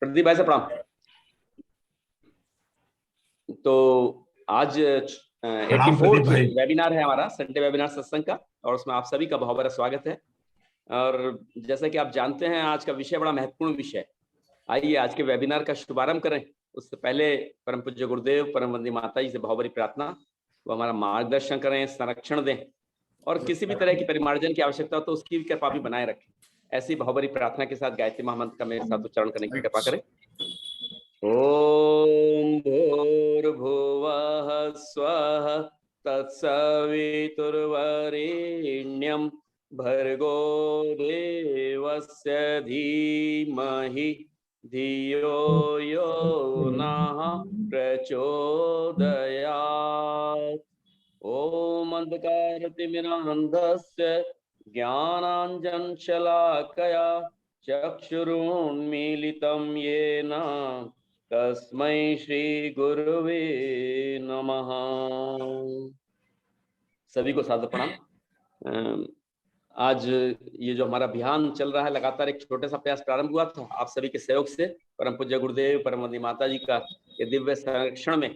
प्रदीप भाई से प्रणाम। तो आज प्रणाम प्रदीप 84th भाई। वेबिनार है हमारा संडे वेबिनार सत्संग का, और उसमें आप सभी का बहुत बड़ा स्वागत है। और जैसा कि आप जानते हैं, आज का विषय बड़ा महत्वपूर्ण विषय है। आइए आज के वेबिनार का शुभारंभ करें। उससे पहले परम पूज्य गुरुदेव परम वंदनीय माता जी से बहुत बड़ी प्रार्थना, वो हमारा मार्गदर्शन करें, संरक्षण दें, और किसी भी तरह की परिमार्जन की आवश्यकता हो तो उसकी भी कृपा भी बनाए रखें। ऐसी बहुत बड़ी प्रार्थना के साथ गायत्री महामंत्र का मेरे साथ उच्चारण करने की कृपा करें। ॐ भूर्भुवः स्वः तत्सवितुर्वरेण्यं भर्गो देवस्य धीमहि धियो यो नः प्रचोदयात्। ॐ अन्धकारतिमिरान्धस्य ज्ञानाञ्जनशलाकया चक्षुरुन्मीलितं येन तस्मै श्री गुरुवे नमः। सभी को सादर प्रणाम। आज ये जो हमारा अभियान चल रहा है, लगातार एक छोटा सा प्रयास प्रारंभ हुआ था आप सभी के सहयोग से, परम पूज्य गुरुदेव परम वंदनीय माता जी का ये दिव्य संरक्षण में,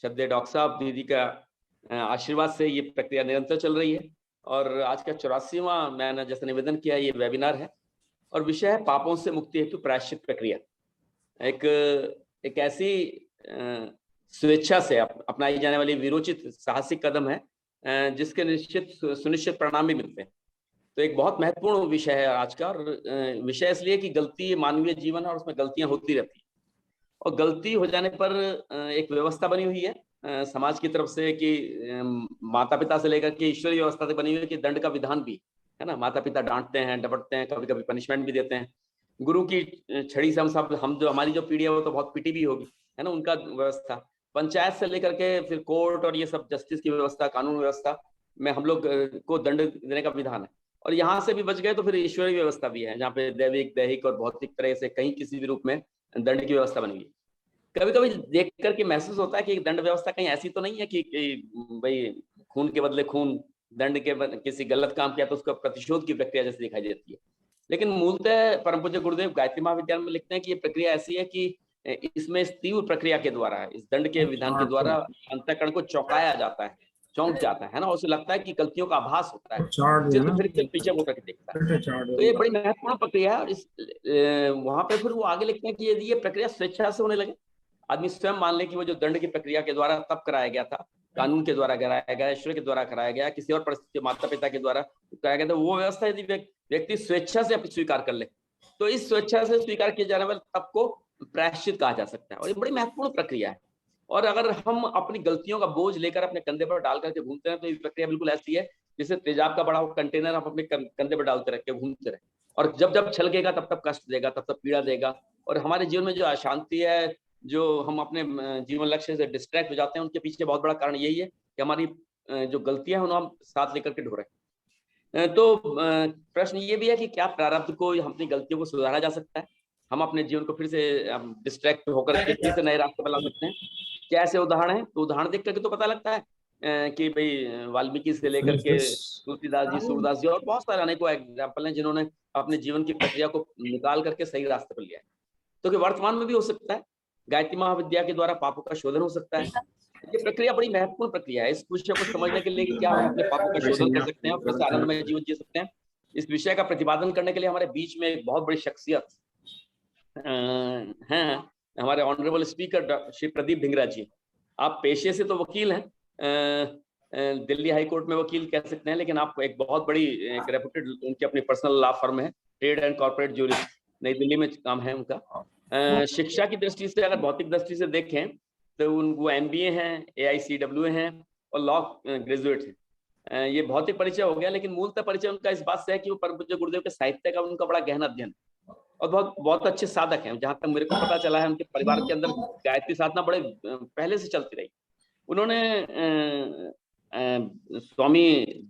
श्रद्धेय डॉक्टर साहब दीदी का आशीर्वाद से ये प्रक्रिया निरंतर चल रही है। और आज का 84वां मैंने जैसे निवेदन किया, ये वेबिनार है और विषय है पापों से मुक्ति हेतु प्रायश्चित प्रक्रिया। एक ऐसी स्वेच्छा से अपनाई जाने वाली विरोचित साहसिक कदम है जिसके निश्चित सुनिश्चित परिणाम भी मिलते हैं। तो एक बहुत महत्वपूर्ण विषय है आज का, और विषय इसलिए कि गलती मानवीय जीवन है और उसमें गलतियां होती रहती हैं। और गलती हो जाने पर एक व्यवस्था बनी हुई है समाज की तरफ से कि माता पिता से लेकर के ईश्वरीय व्यवस्था तक बनी हुई है कि दंड का विधान भी है ना। माता पिता डांटते हैं, डपटते हैं, कभी कभी पनिशमेंट भी देते हैं। गुरु की छड़ी से हम जो हमारी जो पीढ़ी है वो तो बहुत पिटी भी होगी, है ना। उनका व्यवस्था पंचायत से लेकर के फिर कोर्ट और ये सब जस्टिस की व्यवस्था, कानून व्यवस्था में हम लोग को दंड देने का विधान है। और यहाँ से भी बच गए तो फिर ईश्वरीय व्यवस्था भी है, जहाँ पे दैविक, दैहिक और भौतिक तरह से कहीं किसी भी रूप में दंड की व्यवस्था बनी हुई है। कभी कभी देख करके महसूस होता है कि दंड व्यवस्था कहीं ऐसी तो नहीं है कि भाई खून के बदले खून, दंड के किसी गलत काम किया तो उसका प्रतिशोध की प्रक्रिया जैसे दिखाई देती है। लेकिन मूलतः परम पूज्य गुरुदेव गायत्री महाविद्यालय में लिखते हैं कि ये प्रक्रिया ऐसी है कि इसमें इस तीव्र प्रक्रिया के द्वारा, इस दंड के विधान के द्वारा अंतःकरण को चौंकाया जाता है, चौंक जाता है ना। उसे लगता है कि गलतियों का आभास होता है, चित्त फिर पीछे मुड़ करके देखता है। तो ये बड़ी महत्वपूर्ण प्रक्रिया है। और इस वहां पे फिर वो आगे लिखते हैं कि यदि ये प्रक्रिया स्वेच्छा से होने लगे, आदमी स्वयं मान ले कि वो जो दंड की प्रक्रिया के द्वारा तब कराया गया था, कानून के द्वारा कराया गया, ईश्वर के द्वारा कराया गया, किसी और परिस्थिति माता पिता के द्वारा कराया गया था, वो व्यवस्था यदि व्यक्ति स्वेच्छा से स्वीकार कर ले तो इस स्वेच्छा से स्वीकार किए जाने वाले तब को प्रायश्चित कहा जा सकता है। और ये बड़ी महत्वपूर्ण प्रक्रिया है। और अगर हम अपनी गलतियों का बोझ लेकर अपने कंधे पर डाल करके घूमते हैं तो ये प्रक्रिया बिल्कुल ऐसी है जैसे तेजाब का बड़ा कंटेनर हम अपने कंधे पर डालते रह के घूमते रहे, और जब जब छलकेगा तब तब कष्ट देगा, तब तब पीड़ा देगा। और हमारे जीवन में जो अशांति है, जो हम अपने जीवन लक्ष्य से डिस्ट्रैक्ट हो जाते हैं, उनके पीछे बहुत बड़ा कारण यही है कि हमारी जो गलतियां हैं उन्हें हम साथ लेकर के ढो रहे हैं। तो प्रश्न ये भी है कि क्या प्रारब्ध को, अपनी गलतियों को सुधारा जा सकता है? हम अपने जीवन को फिर से डिस्ट्रैक्ट होकर के फिर से नए रास्ते पर ला सकते हैं? क्या ऐसे उदाहरण है? तो उदाहरण देख करके तो पता लगता है कि भाई वाल्मीकि से लेकर के तुलसीदास जी, सूरदास जी और बहुत सारे अनेकों एग्जाम्पल हैं जिन्होंने अपने जीवन की प्रक्रिया को निकाल करके सही रास्ते पर लिया है। तो वर्तमान में भी हो सकता है, गायत्री महाविद्या के द्वारा पापों का शोधन हो सकता है। ये प्रक्रिया बड़ी महत्वपूर्ण प्रक्रिया है। इस विषय को समझने के लिए कि क्या हम अपने पापों का शोधन कर सकते हैं और फिर से आनंदमय जीवन जी सकते हैं, इस विषय का प्रतिपादन करने के लिए हमारे बीच में एक बहुत बड़ी शख्सियत हैं, हमारे ऑनरेबल स्पीकर श्री प्रदीप ढिंगरा जी। आप पेशे से तो वकील हैं, दिल्ली हाई कोर्ट में वकील कह सकते हैं, लेकिन आप एक बहुत बड़ी एक रेप्यूटेड उनकी अपनी पर्सनल लॉ फर्म है, ट्रेड एंड कॉर्पोरेट ज्यूरिस्ट, नई दिल्ली में काम है उनका। शिक्षा की दृष्टि से, अगर भौतिक दृष्टि से देखें तो वो MBA हैं, AICWA हैं और लॉ ग्रेजुएट हैं। ये भौतिक परिचय हो गया, लेकिन मूलतः परिचय उनका इस बात से है कि वो परम पूज्य गुरुदेव के साहित्य का उनका बड़ा गहन अध्ययन और बहुत बहुत अच्छे साधक हैं। जहां तक मेरे को पता चला है, उनके परिवार के अंदर गायत्री साधना बड़े पहले से चलती रही। उन्होंने स्वामी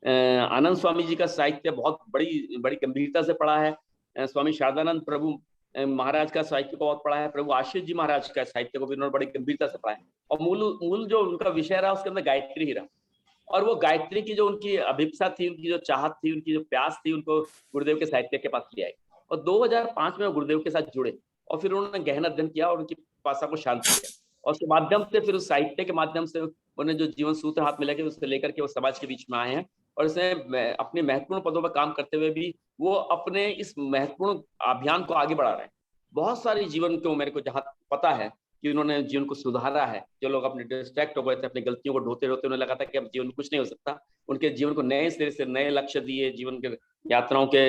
आनंद स्वामी जी का साहित्य बहुत बड़ी बड़ी गंभीरता से पढ़ा है। स्वामी शारदानंद प्रभु महाराज का साहित्य को बहुत पढ़ा है। प्रभु आशीष जी महाराज का साहित्य को भी उन्होंने बड़ी गंभीरता से पढ़ा है। और मूल जो उनका विषय रहा उसके अंदर गायत्री ही रहा। और वो गायत्री की जो उनकी अभिप्सा थी, उनकी जो चाहत थी, उनकी जो प्यास थी, उनको गुरुदेव के साहित्य के पास ले आई। और 2005 में गुरुदेव के साथ जुड़े और फिर उन्होंने गहन अध्ययन किया और उनकी पिपासा को शांत किया, और उसके माध्यम से फिर उस साहित्य के माध्यम से उन्हें जो जीवन सूत्र हाथ में लगे उससे लेकर के वो समाज के बीच में आए हैं, और इसमें अपने महत्वपूर्ण पदों पर काम करते हुए भी वो अपने इस महत्वपूर्ण अभियान को आगे बढ़ा रहे हैं। बहुत सारी जीवन को मेरे को जहाँ पता है कि उन्होंने जीवन को सुधारा है। जो लोग अपने डिस्ट्रैक्ट हो गए थे, अपनी गलतियों को ढोते ढोते उन्हें लगा था कि अब जीवन कुछ नहीं हो सकता, उनके जीवन को नए सिरे से नए लक्ष्य दिए, जीवन के यात्राओं के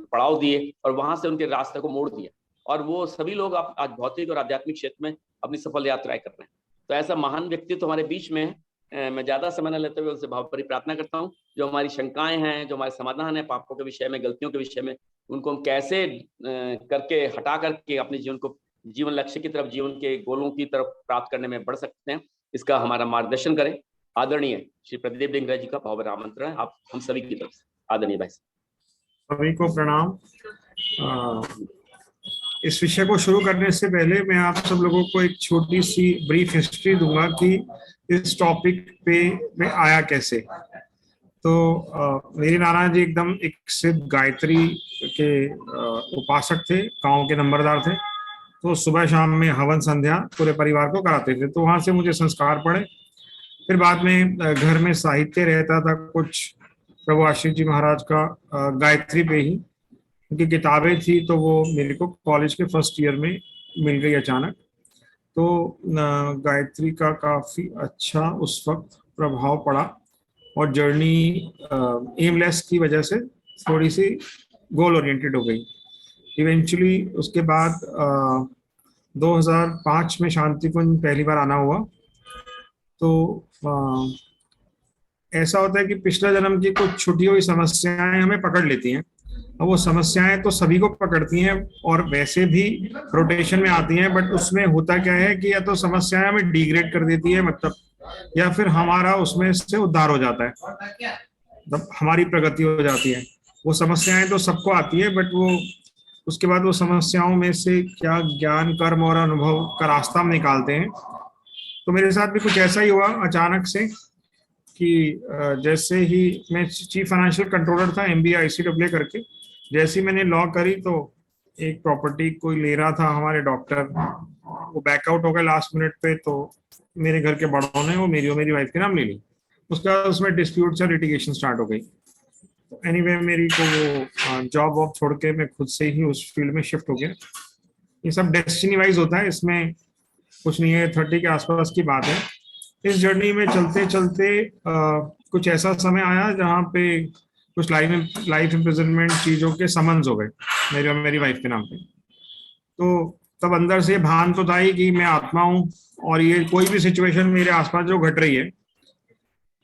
पड़ाव दिए, और वहां से उनके रास्ते को मोड़ दिया, और वो सभी लोग आज भौतिक और आध्यात्मिक क्षेत्र में अपनी सफल यात्राएं कर रहे हैं। तो ऐसा महान व्यक्तित्व तो हमारे बीच में है। मैं ज्यादा समय न लेते हुए उनसे भावभरी प्रार्थना करता हूँ, जो हमारी शंकाएं हैं, जो हमारे समाधान है पापों के विषय में, गलतियों के विषय में, उनको हम कैसे करके हटा करके अपने जीवन को जीवन लक्ष्य की तरफ, जीवन के गोलों की तरफ प्राप्त करने में बढ़ सकते हैं, इसका हमारा मार्गदर्शन करें। आदरणीय श्री प्रदीप डिंगरा जी का भावभरा आमंत्रण है आप हम सभी की तरफ से। आदरणीय भाई सभी को प्रणाम। इस विषय को शुरू करने से पहले मैं आप सब लोगों को एक छोटी सी ब्रीफ हिस्ट्री दूंगा कि इस टॉपिक पे मैं आया कैसे। तो मेरे नाना जी एकदम एक सिद्ध गायत्री के उपासक थे, गांव के नंबरदार थे। तो सुबह शाम में हवन संध्या पूरे परिवार को कराते थे, तो वहां से मुझे संस्कार पड़े। फिर बाद में घर में साहित्य रहता था कुछ, प्रभु आशीष जी महाराज का गायत्री पे ही उनकी किताबें थी, तो वो मेरे को कॉलेज के फर्स्ट ईयर में मिल गई अचानक। तो गायत्री का काफ़ी अच्छा उस वक्त प्रभाव पड़ा, और जर्नी एमलेस की वजह से थोड़ी सी गोल ओरिएंटेड हो गई। इवेंचुअली उसके बाद 2005 में शांति कुंज पहली बार आना हुआ। तो ऐसा होता है कि पिछले जन्म की कुछ छुटी हुई समस्याएं हमें पकड़ लेती हैं। अब वो समस्याएं तो सभी को पकड़ती हैं और वैसे भी रोटेशन में आती हैं, बट उसमें होता क्या है कि या तो समस्याएं हमें डिग्रेड कर देती है, मतलब, या फिर हमारा उसमें से उद्धार हो जाता है, मतलब हमारी प्रगति हो जाती है। वो समस्याएं तो सबको आती है, बट वो उसके बाद वो समस्याओं में से क्या ज्ञान, कर्म और अनुभव का रास्ता हम निकालते हैं। तो मेरे साथ भी कुछ ऐसा ही हुआ अचानक से कि जैसे ही मैं चीफ फाइनेंशियल कंट्रोलर था MBA ICAA करके, जैसे ही मैंने लॉ करी तो एक प्रॉपर्टी कोई ले रहा था हमारे डॉक्टर, वो बैकआउट हो गया लास्ट मिनट पे। तो मेरे घर के बड़ों ने वो मेरी और मेरी वाइफ के नाम ले ली। उसके बाद उसमें डिस्प्यूट या लिटिगेशन स्टार्ट हो गई। एनीवे मेरी को वो जॉब वॉब छोड़ के मैं खुद से ही उस फील्ड में शिफ्ट हो गया। ये सब डेस्टिनी वाइज होता है, इसमें कुछ नहीं है, 30 के आसपास की बात है। इस जर्नी में चलते चलते कुछ ऐसा समय आया जहाँ पे कुछ लाइफ इम्प्रिजनमेंट चीज़ों के समन्स हो गए मेरे और मेरी वाइफ के नाम पे। तो तब अंदर से भान तो था ही कि मैं आत्मा हूँ, और ये कोई भी सिचुएशन मेरे आसपास जो घट रही है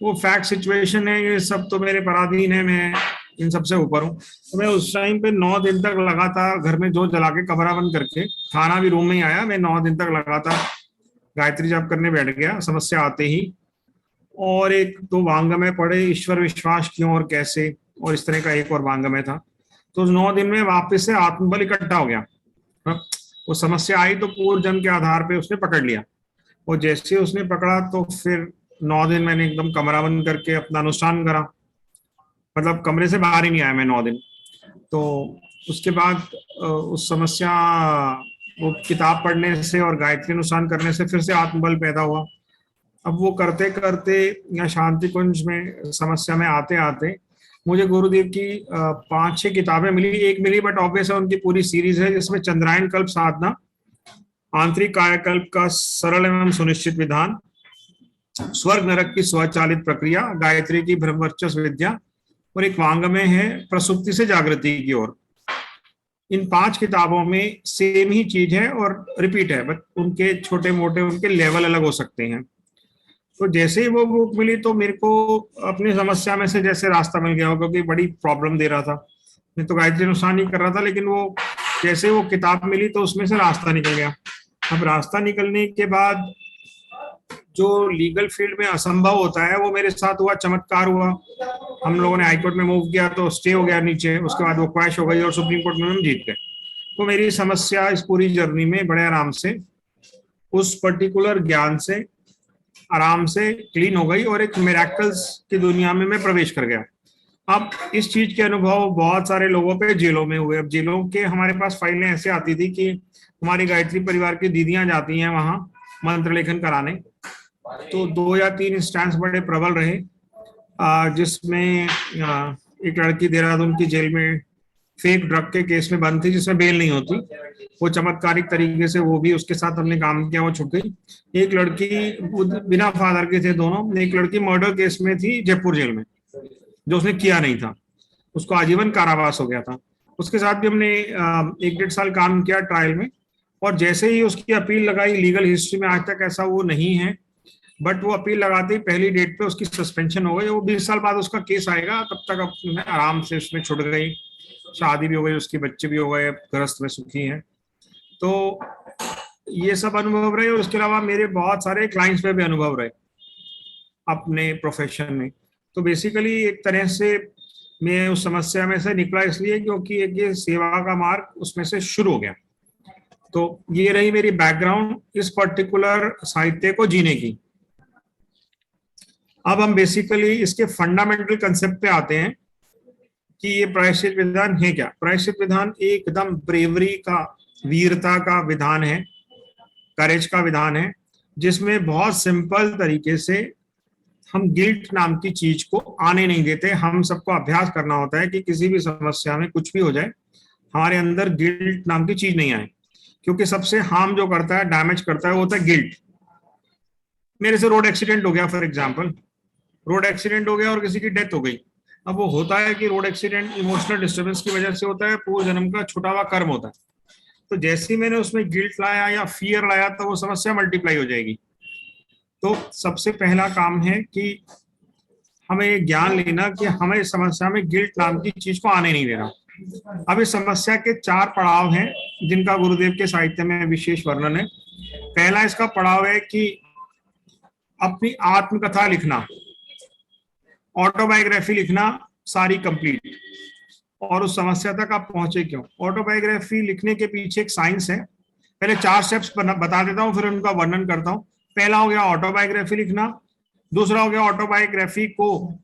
वो फैक्ट सिचुएशन है, ये सब तो मेरे पराधीन है, मैं इन सबसे ऊपर हूँ। तो मैं उस टाइम पे 9 दिन तक लगातार घर में जो जला के कमरा बंद करके, खाना भी रूम में ही आया, मैं 9 दिन तक लगातार गायत्री जाप करने बैठ गया समस्या आते ही। और एक दो वांगमय पढ़े, ईश्वर विश्वास क्यों और कैसे, और इस तरह का एक और वांगमय था। तो 9 दिन में वापस से आत्मबल इकट्ठा हो गया। वो समस्या आई तो पूर्व जन्म के आधार पे उसने पकड़ लिया, और जैसे उसने पकड़ा तो फिर 9 दिन मैंने एकदम कमरा बंद करके अपना अनुष्ठान करा, मतलब कमरे से बाहर ही नहीं आया मैं 9 दिन। तो उसके बाद उस समस्या, वो किताब पढ़ने से और गायत्री अनुष्ठान करने से फिर से आत्मबल पैदा हुआ। अब वो करते करते या शांति कुंज में समस्या में आते आते मुझे गुरुदेव की 5-6 किताबें मिली। एक मिली बट ऑब्वियस है उनकी पूरी सीरीज है, जिसमें चंद्रायन कल्प साधना, आंतरिक कायाकल्प का सरल एवं सुनिश्चित विधान, स्वर्ग नरक की स्वचालित प्रक्रिया, गायत्री की ब्रह्मवर्चस्व विद्या, और एक वांगमय है प्रसुप्ति से जागृति की ओर। इन 5 किताबों में सेम ही चीज है और रिपीट है, बट उनके छोटे मोटे उनके लेवल अलग हो सकते हैं। तो जैसे ही वो बुक मिली तो मेरे को अपनी समस्या में से जैसे रास्ता मिल गया, क्योंकि बड़ी प्रॉब्लम दे रहा था। मैं तो गायत्री अनुष्ठान ही कर रहा था, लेकिन वो जैसे वो किताब मिली तो उसमें से रास्ता निकल गया। अब रास्ता निकलने के बाद जो लीगल फील्ड में असंभव होता है वो मेरे साथ हुआ, चमत्कार हुआ। हम लोगों ने हाईकोर्ट में मूव किया तो स्टे हो गया नीचे, उसके बाद वो क्वैश हो गई और सुप्रीम कोर्ट में हम जीत गए। तो मेरी समस्या इस पूरी जर्नी में बड़े आराम से उस पर्टिकुलर ज्ञान से आराम से क्लीन हो गई, और एक मिरेकल्स की दुनिया में मैं प्रवेश कर गया। अब इस चीज के अनुभव बहुत सारे लोगों पे जेलों में हुए। अब जेलों के हमारे पास फाइलें ऐसे आती थी कि हमारी गायत्री परिवार की दीदियां जाती हैं वहां मंत्र लेखन कराने। तो 2 या 3 इंस्टेंस बड़े प्रबल रहे, जिसमें एक लड़की देहरादून की जेल में फेक ड्रग के केस में बंद थी, जिसमें बेल नहीं होती। वो चमत्कारिक तरीके से, वो भी उसके साथ हमने काम किया, वो छूट गई। एक लड़की बिना फादर के थे दोनों। एक लड़की मर्डर केस में थी जयपुर जेल में, जो उसने किया नहीं था, उसको आजीवन कारावास हो गया था। उसके साथ भी हमने 1-1.5 साल काम किया ट्रायल में। और जैसे ही उसकी अपील लगाई, लीगल हिस्ट्री में आज तक ऐसा वो नहीं है, बट वो अपील लगाते ही पहली डेट पे उसकी सस्पेंशन हो गई। वो 20 साल बाद उसका केस आएगा, तब तक अब आराम से उसमें छुट गई, शादी भी हो गई, उसके बच्चे भी हो गए, गृहस्थ में सुखी हैं। तो ये सब अनुभव रहे। और उसके अलावा मेरे बहुत सारे क्लाइंट्स पे भी अनुभव रहे अपने प्रोफेशन में। तो बेसिकली एक तरह से मैं उस समस्या में से निकला इसलिए क्योंकि एक ये सेवा का मार्ग उसमें से शुरू हो गया। तो ये रही मेरी बैकग्राउंड इस पर्टिकुलर साहित्य को जीने की। अब हम बेसिकली इसके फंडामेंटल कंसेप्ट पे आते हैं कि ये प्रायश्चित विधान है क्या। प्रायश्चित विधान एकदम ब्रेवरी का, वीरता का विधान है, करेज का विधान है, जिसमें बहुत सिंपल तरीके से हम गिल्ट नाम की चीज को आने नहीं देते। हम सबको अभ्यास करना होता है कि किसी भी समस्या में कुछ भी हो जाए, हमारे अंदर गिल्ट नाम की चीज नहीं आए। क्योंकि सबसे हार्म जो करता है, डैमेज करता है, वो होता है गिल्ट। मेरे से रोड एक्सीडेंट हो गया, फॉर एग्जाम्पल, रोड एक्सीडेंट हो गया और किसी की डेथ हो गई। अब वो होता है कि रोड एक्सीडेंट इमोशनल डिस्टर्बेंस की वजह से होता है, पूर्व जन्म का छुटा हुआ कर्म होता है। तो जैसे ही मैंने उसमें गिल्ट लाया या फियर लाया, तो वो समस्या मल्टीप्लाई हो जाएगी। तो सबसे पहला काम है कि हमें ये ज्ञान लेना कि हमें इस समस्या में गिल्ट नाम की चीज को आने नहीं देना। अब इस समस्या के 4 पड़ाव हैं जिनका गुरुदेव के साहित्य में विशेष वर्णन है। पहला इसका पड़ाव है कि अपनी आत्मकथा लिखना, ऑटोबायोग्राफी लिखना, सारी कंप्लीट, और उस समस्या तक आप पहुंचे क्यों। ऑटोबायोग्राफी लिखने के पीछे एक साइंस है। पहले 4 स्टेप्स बता देता हूं, फिर उनका वर्णन करता हूं। पहला हो गया ऑटोबायोग्राफी लिखना। दूसरा हो गया ऑटोबायोग्राफी को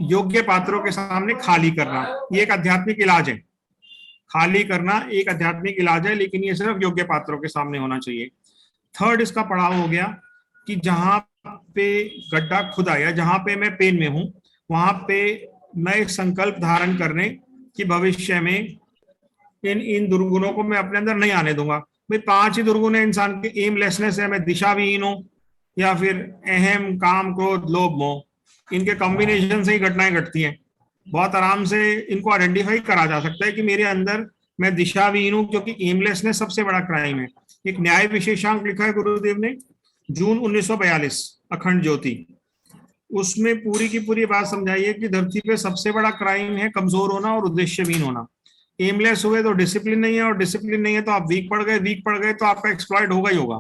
योग्य पात्रों के सामने खाली करना। ये एक आध्यात्मिक इलाज है, खाली करना एक आध्यात्मिक इलाज है, लेकिन ये सिर्फ योग्य पात्रों के सामने होना चाहिए। थर्ड इसका पड़ाव हो गया कि जहां पे गड्ढा खुदा या जहां पे मैं पेन में हूं, वहां पे मैं संकल्प धारण करने कि भविष्य में इन दुर्गुणों को मैं अपने अंदर नहीं आने दूंगा। भाई 5 ही दुर्गुण है इंसान के। एमलेसनेस है, मैं दिशा विहीन हूं, या फिर अहम, काम, क्रोध, लोभ, मोह, इनके कॉम्बिनेशन से ही घटनाएं घटती हैं। बहुत आराम से इनको आइडेंटिफाई करा जा सकता है कि मेरे अंदर मैं दिशा विहीन हूं, क्योंकि एमलेसनेस सबसे बड़ा क्राइम है। एक न्याय विशेषांक लिखा है गुरुदेव ने, जून 1942, अखंड ज्योति। उसमें पूरी की पूरी बात समझाई है कि धरती पे सबसे बड़ा क्राइम है कमजोर होना और उद्देश्यहीन होना। एमलेस हुए तो डिसिप्लिन नहीं है, और डिसिप्लिन नहीं है तो आप वीक पड़ गए तो आपका एक्सप्लॉइट होगा ही होगा।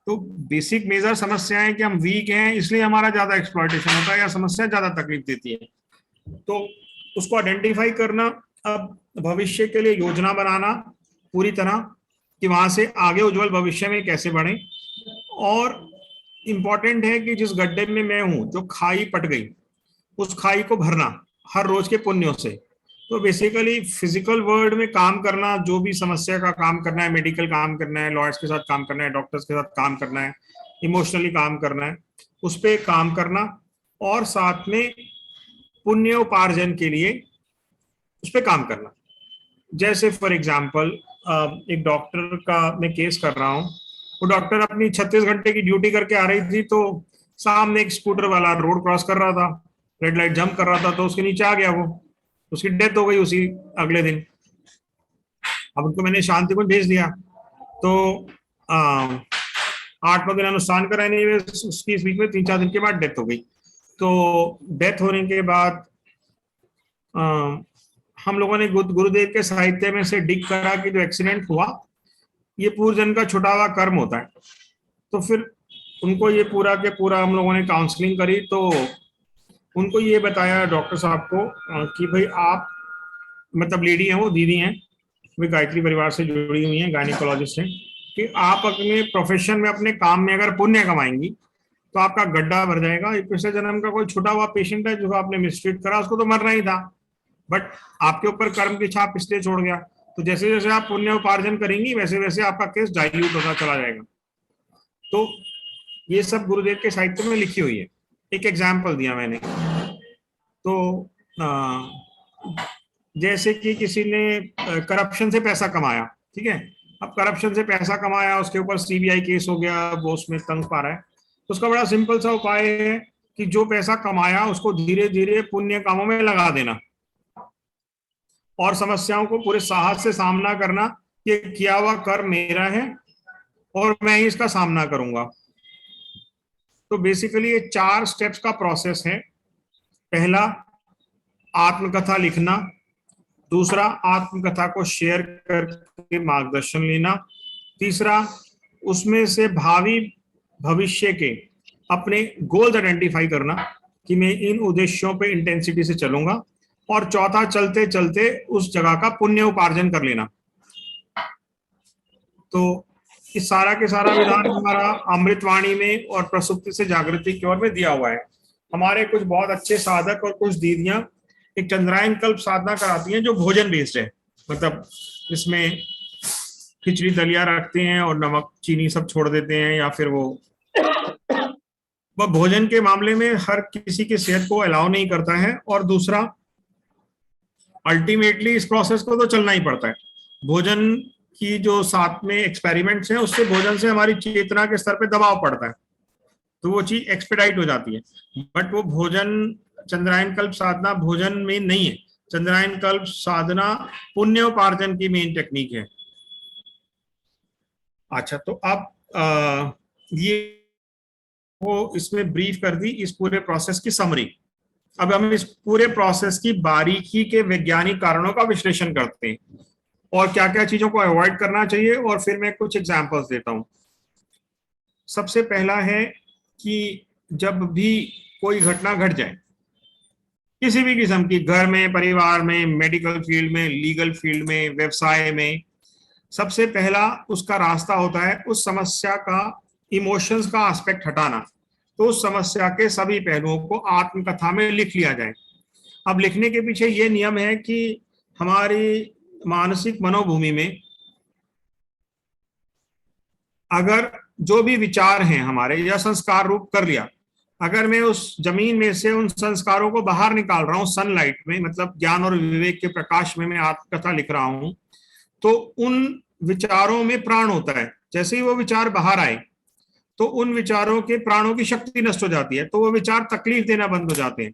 तो बेसिक मेजर समस्या है कि हम वीक हैं, इसलिए हमारा ज्यादा एक्सप्लॉइटेशन होता है या समस्या ज्यादा तकलीफ देती है। तो उसको आइडेंटिफाई करना, अब भविष्य के लिए योजना बनाना पूरी तरह कि वहां से आगे उज्जवल भविष्य में कैसे बढ़े। और इंपॉर्टेंट है कि जिस गड्ढे में मैं हूं, जो खाई पट गई, उस खाई को भरना हर रोज के पुण्यों से। तो बेसिकली फिजिकल वर्ल्ड में काम करना, जो भी समस्या का काम करना है, मेडिकल काम करना है, लॉयर्स के साथ काम करना है, डॉक्टर्स के साथ काम करना है, इमोशनली काम करना है, उस पर काम करना, और साथ में पुण्य उपार्जन के लिए उस पर काम करना। जैसे फॉर एग्जाम्पल एक डॉक्टर का मैं केस कर रहा हूँ। वो डॉक्टर अपनी 36 घंटे की ड्यूटी करके आ रही थी, तो सामने एक स्कूटर वाला रोड क्रॉस कर रहा था, रेड लाइट जंप कर रहा था, तो उसके नीचे आ गया वो, उसकी डेथ हो गई उसी अगले दिन। अब उनको मैंने शांति को भेज दिया, तो 8-9 दिन अनुष्ठान कराने में उसकी इस बीच में 3-4 दिन के बाद डेथ हो गई। तो डेथ होने के बाद हम लोगों ने गुरुदेव के साहित्य में से डिग करा कि जो एक्सीडेंट हुआ ये पूर्व जन्म का छुटा हुआ कर्म होता है। तो फिर उनको ये पूरा के पूरा हम लोगों ने काउंसलिंग करी, तो उनको ये बताया डॉक्टर साहब को कि भाई आप, मतलब लेडी हैं, वो दीदी हैं, वे गायत्री परिवार से जुड़ी हुई हैं, गायनिकोलॉजिस्ट हैं, कि आप अपने प्रोफेशन में, अपने काम में अगर पुण्य कमाएंगी तो आपका गड्ढा भर जाएगा। पिछले जन्म का कोई छुटा हुआ पेशेंट है जो आपने मिसट्रीट करा, उसको तो मरना ही था, बट आपके ऊपर कर्म की छाप इसलिए छोड़ गया। तो जैसे जैसे आप पुण्य उपार्जन करेंगी वैसे वैसे आपका केस डाइल्यूट होता चला जाएगा। तो ये सब गुरुदेव के साहित्य में लिखी हुई है। एक एग्जाम्पल दिया मैंने, तो जैसे कि किसी ने करप्शन से पैसा कमाया, ठीक है, अब करप्शन से पैसा कमाया, उसके ऊपर सीबीआई केस हो गया, वो उसमें तंग पा रहा है, तो उसका बड़ा सिंपल सा उपाय है कि जो पैसा कमाया उसको धीरे धीरे पुण्य कामों में लगा देना और समस्याओं को पूरे साहस से सामना करना। ये किया हुआ कर्म मेरा है और मैं ही इसका सामना करूंगा। तो बेसिकली ये 4 स्टेप्स का प्रोसेस है। पहला, आत्मकथा लिखना। दूसरा, आत्मकथा को शेयर करके मार्गदर्शन लेना। तीसरा, उसमें से भावी भविष्य के अपने गोल्स आइडेंटिफाई करना कि मैं इन उद्देश्यों पे इंटेंसिटी से चलूंगा। और चौथा, चलते चलते उस जगह का पुण्य उपार्जन कर लेना। तो इस सारा के सारा विधान हमारा अमृतवाणी में और प्रसुप्ति से जागृति की ओर में दिया हुआ है। हमारे कुछ बहुत अच्छे साधक और कुछ दीदियां एक चंद्रायन कल्प साधना कराती हैं जो भोजन बेस्ड है, मतलब इसमें खिचड़ी दलिया रखते हैं और नमक चीनी सब छोड़ देते हैं, या फिर वो भोजन के मामले में हर किसी की सेहत को अलाउ नहीं करता है। और दूसरा, अल्टीमेटली इस प्रोसेस को तो चलना ही पड़ता है। भोजन की जो साथ में एक्सपेरिमेंट्स हैं उससे भोजन से हमारी चेतना के स्तर पे दबाव पड़ता है, तो वो चीज एक्सपेडाइट हो जाती है। बट वो भोजन, चंद्रायन कल्प साधना भोजन में नहीं है। चंद्रायन कल्प साधना पुण्योपार्जन की मेन टेक्निक है। अच्छा, तो अब ये वो इसमें ब्रीफ कर दी इस पूरे प्रोसेस की समरी। अब हम इस पूरे प्रोसेस की बारीकी के वैज्ञानिक कारणों का विश्लेषण करते हैं और क्या क्या चीजों को अवॉइड करना चाहिए, और फिर मैं कुछ एग्जांपल्स देता हूं। सबसे पहला है कि जब भी कोई घटना घट जाए किसी भी किस्म की, घर में, परिवार में, मेडिकल फील्ड में, लीगल फील्ड में, व्यवसाय में, सबसे पहला उसका रास्ता होता है उस समस्या का इमोशंस का एस्पेक्ट हटाना। तो उस समस्या के सभी पहलुओं को आत्मकथा में लिख लिया जाए। अब लिखने के पीछे ये नियम है कि हमारी मानसिक मनोभूमि में अगर जो भी विचार हैं हमारे या संस्कार रूप कर लिया, अगर मैं उस जमीन में से उन संस्कारों को बाहर निकाल रहा हूं सनलाइट में, मतलब ज्ञान और विवेक के प्रकाश में मैं आत्मकथा लिख रहा हूं, तो उन विचारों में प्राण होता है। जैसे ही वो विचार बाहर आए तो उन विचारों के प्राणों की शक्ति नष्ट हो जाती है, तो वो विचार तकलीफ देना बंद हो जाते हैं।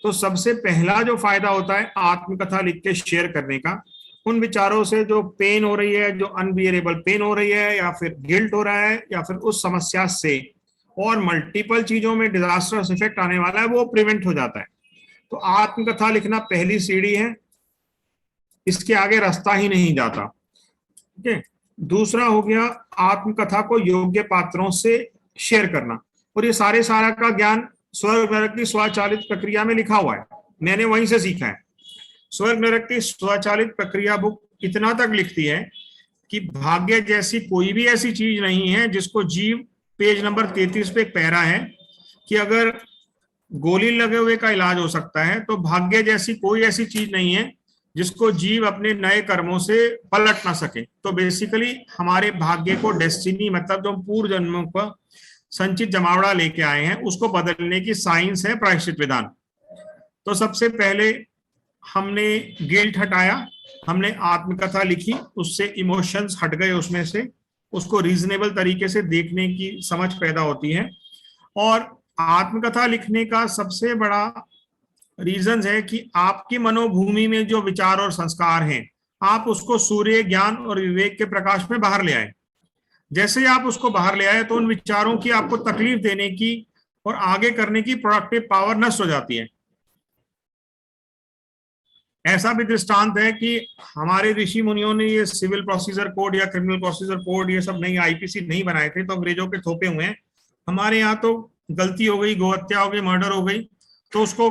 तो सबसे पहला जो फायदा होता है आत्मकथा लिख के शेयर करने का, उन विचारों से जो पेन हो रही है, जो अनबियरेबल पेन हो रही है, या फिर गिल्ट हो रहा है, या फिर उस समस्या से और मल्टीपल चीजों में डिजास्टर्स इफेक्ट आने वाला है, वो प्रिवेंट हो जाता है। तो आत्मकथा लिखना पहली सीढ़ी है, इसके आगे रास्ता ही नहीं जाता। ठीक है। दूसरा हो गया आत्मकथा को योग्य पात्रों से शेयर करना, और ये सारा का ज्ञान स्वर्ग नरक की स्वचालित प्रक्रिया में लिखा हुआ है, मैंने वहीं से सीखा है। स्वर्ग नरक की स्वचालित प्रक्रिया बुक इतना तक लिखती है कि भाग्य जैसी कोई भी ऐसी चीज नहीं है जिसको जीव, पेज नंबर 33 पे एक पैरा है कि अगर गोली लगे हुए का इलाज हो सकता है, तो भाग्य जैसी कोई ऐसी चीज नहीं है जिसको जीव अपने नए कर्मों से पलट ना सके। तो बेसिकली हमारे भाग्य को, डेस्टिनी मतलब जो पूर्व जन्मों पर संचित जमावड़ा लेके आए हैं, उसको बदलने की साइंस है प्रायश्चित विधान। तो सबसे पहले हमने गिल्ट हटाया, हमने आत्मकथा लिखी, उससे इमोशंस हट गए, उसमें से उसको रीजनेबल तरीके से देखने की समझ पैदा होती है। और आत्मकथा लिखने का सबसे बड़ा रीजन है कि आपकी मनोभूमि में जो विचार और संस्कार हैं, आप उसको सूर्य ज्ञान और विवेक के प्रकाश में बाहर ले आए। जैसे ही आप उसको बाहर ले आए तो उन विचारों की आपको तकलीफ देने की और आगे करने की प्रोडक्टिव पावर नष्ट हो जाती है। ऐसा भी दृष्टांत है कि हमारे ऋषि मुनियों ने ये सिविल प्रोसीजर कोड या क्रिमिनल प्रोसीजर कोड ये सब नहीं, आईपीसी नहीं बनाए थे, तो अंग्रेजों के थोपे हुए हैं। हमारे यहाँ तो गलती हो गई, गोहत्या हो गई, मर्डर हो गई, तो उसको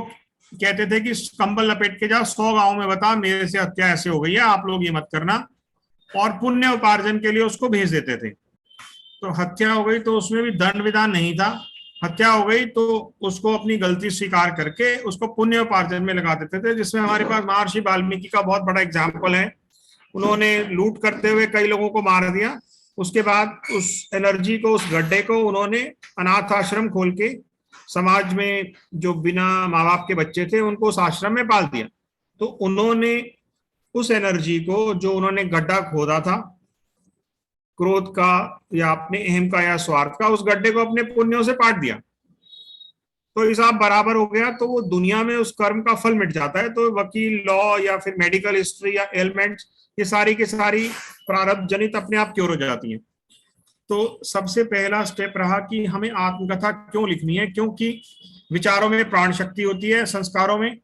कहते थे कि कंबल लपेट के जाओ, 100 गांव में बता मेरे से हत्या ऐसे हो गई है, आप लोग ये मत करना, और पुण्य उपार्जन के लिए उसको भेज देते थे। तो हत्या हो गई तो उसमें भी दंड विधान नहीं था, हत्या हो गई तो उसको अपनी गलती स्वीकार करके उसको पुण्योपार्जन में लगा देते थे, जिसमें हमारे पास महर्षि वाल्मीकि का बहुत बड़ा एग्जाम्पल है। उन्होंने लूट करते हुए कई लोगों को मार दिया, उसके बाद उस एनर्जी को, उस गड्ढे को उन्होंने अनाथ आश्रम खोल के समाज में जो बिना माँ बाप के बच्चे थे उनको उस आश्रम में पाल दिया। तो उन्होंने उस एनर्जी को, जो उन्होंने गड्ढा खोदा था क्रोध का या अपने अहम का या स्वार्थ का, उस गड्ढे को अपने पुण्यों से पाट दिया, तो हिसाब बराबर हो गया। तो वो दुनिया में उस कर्म का फल मिट जाता है। तो वकील, लॉ या फिर मेडिकल हिस्ट्री या एलिमेंट्स, ये सारी की सारी प्रारब्ध जनित अपने आप क्योर हो जाती हैं। तो सबसे पहला स्टेप रहा कि हमें आत्मकथा क्यों लिखनी है, क्योंकि विचारों में प्राण शक्ति होती है। संस्कारों में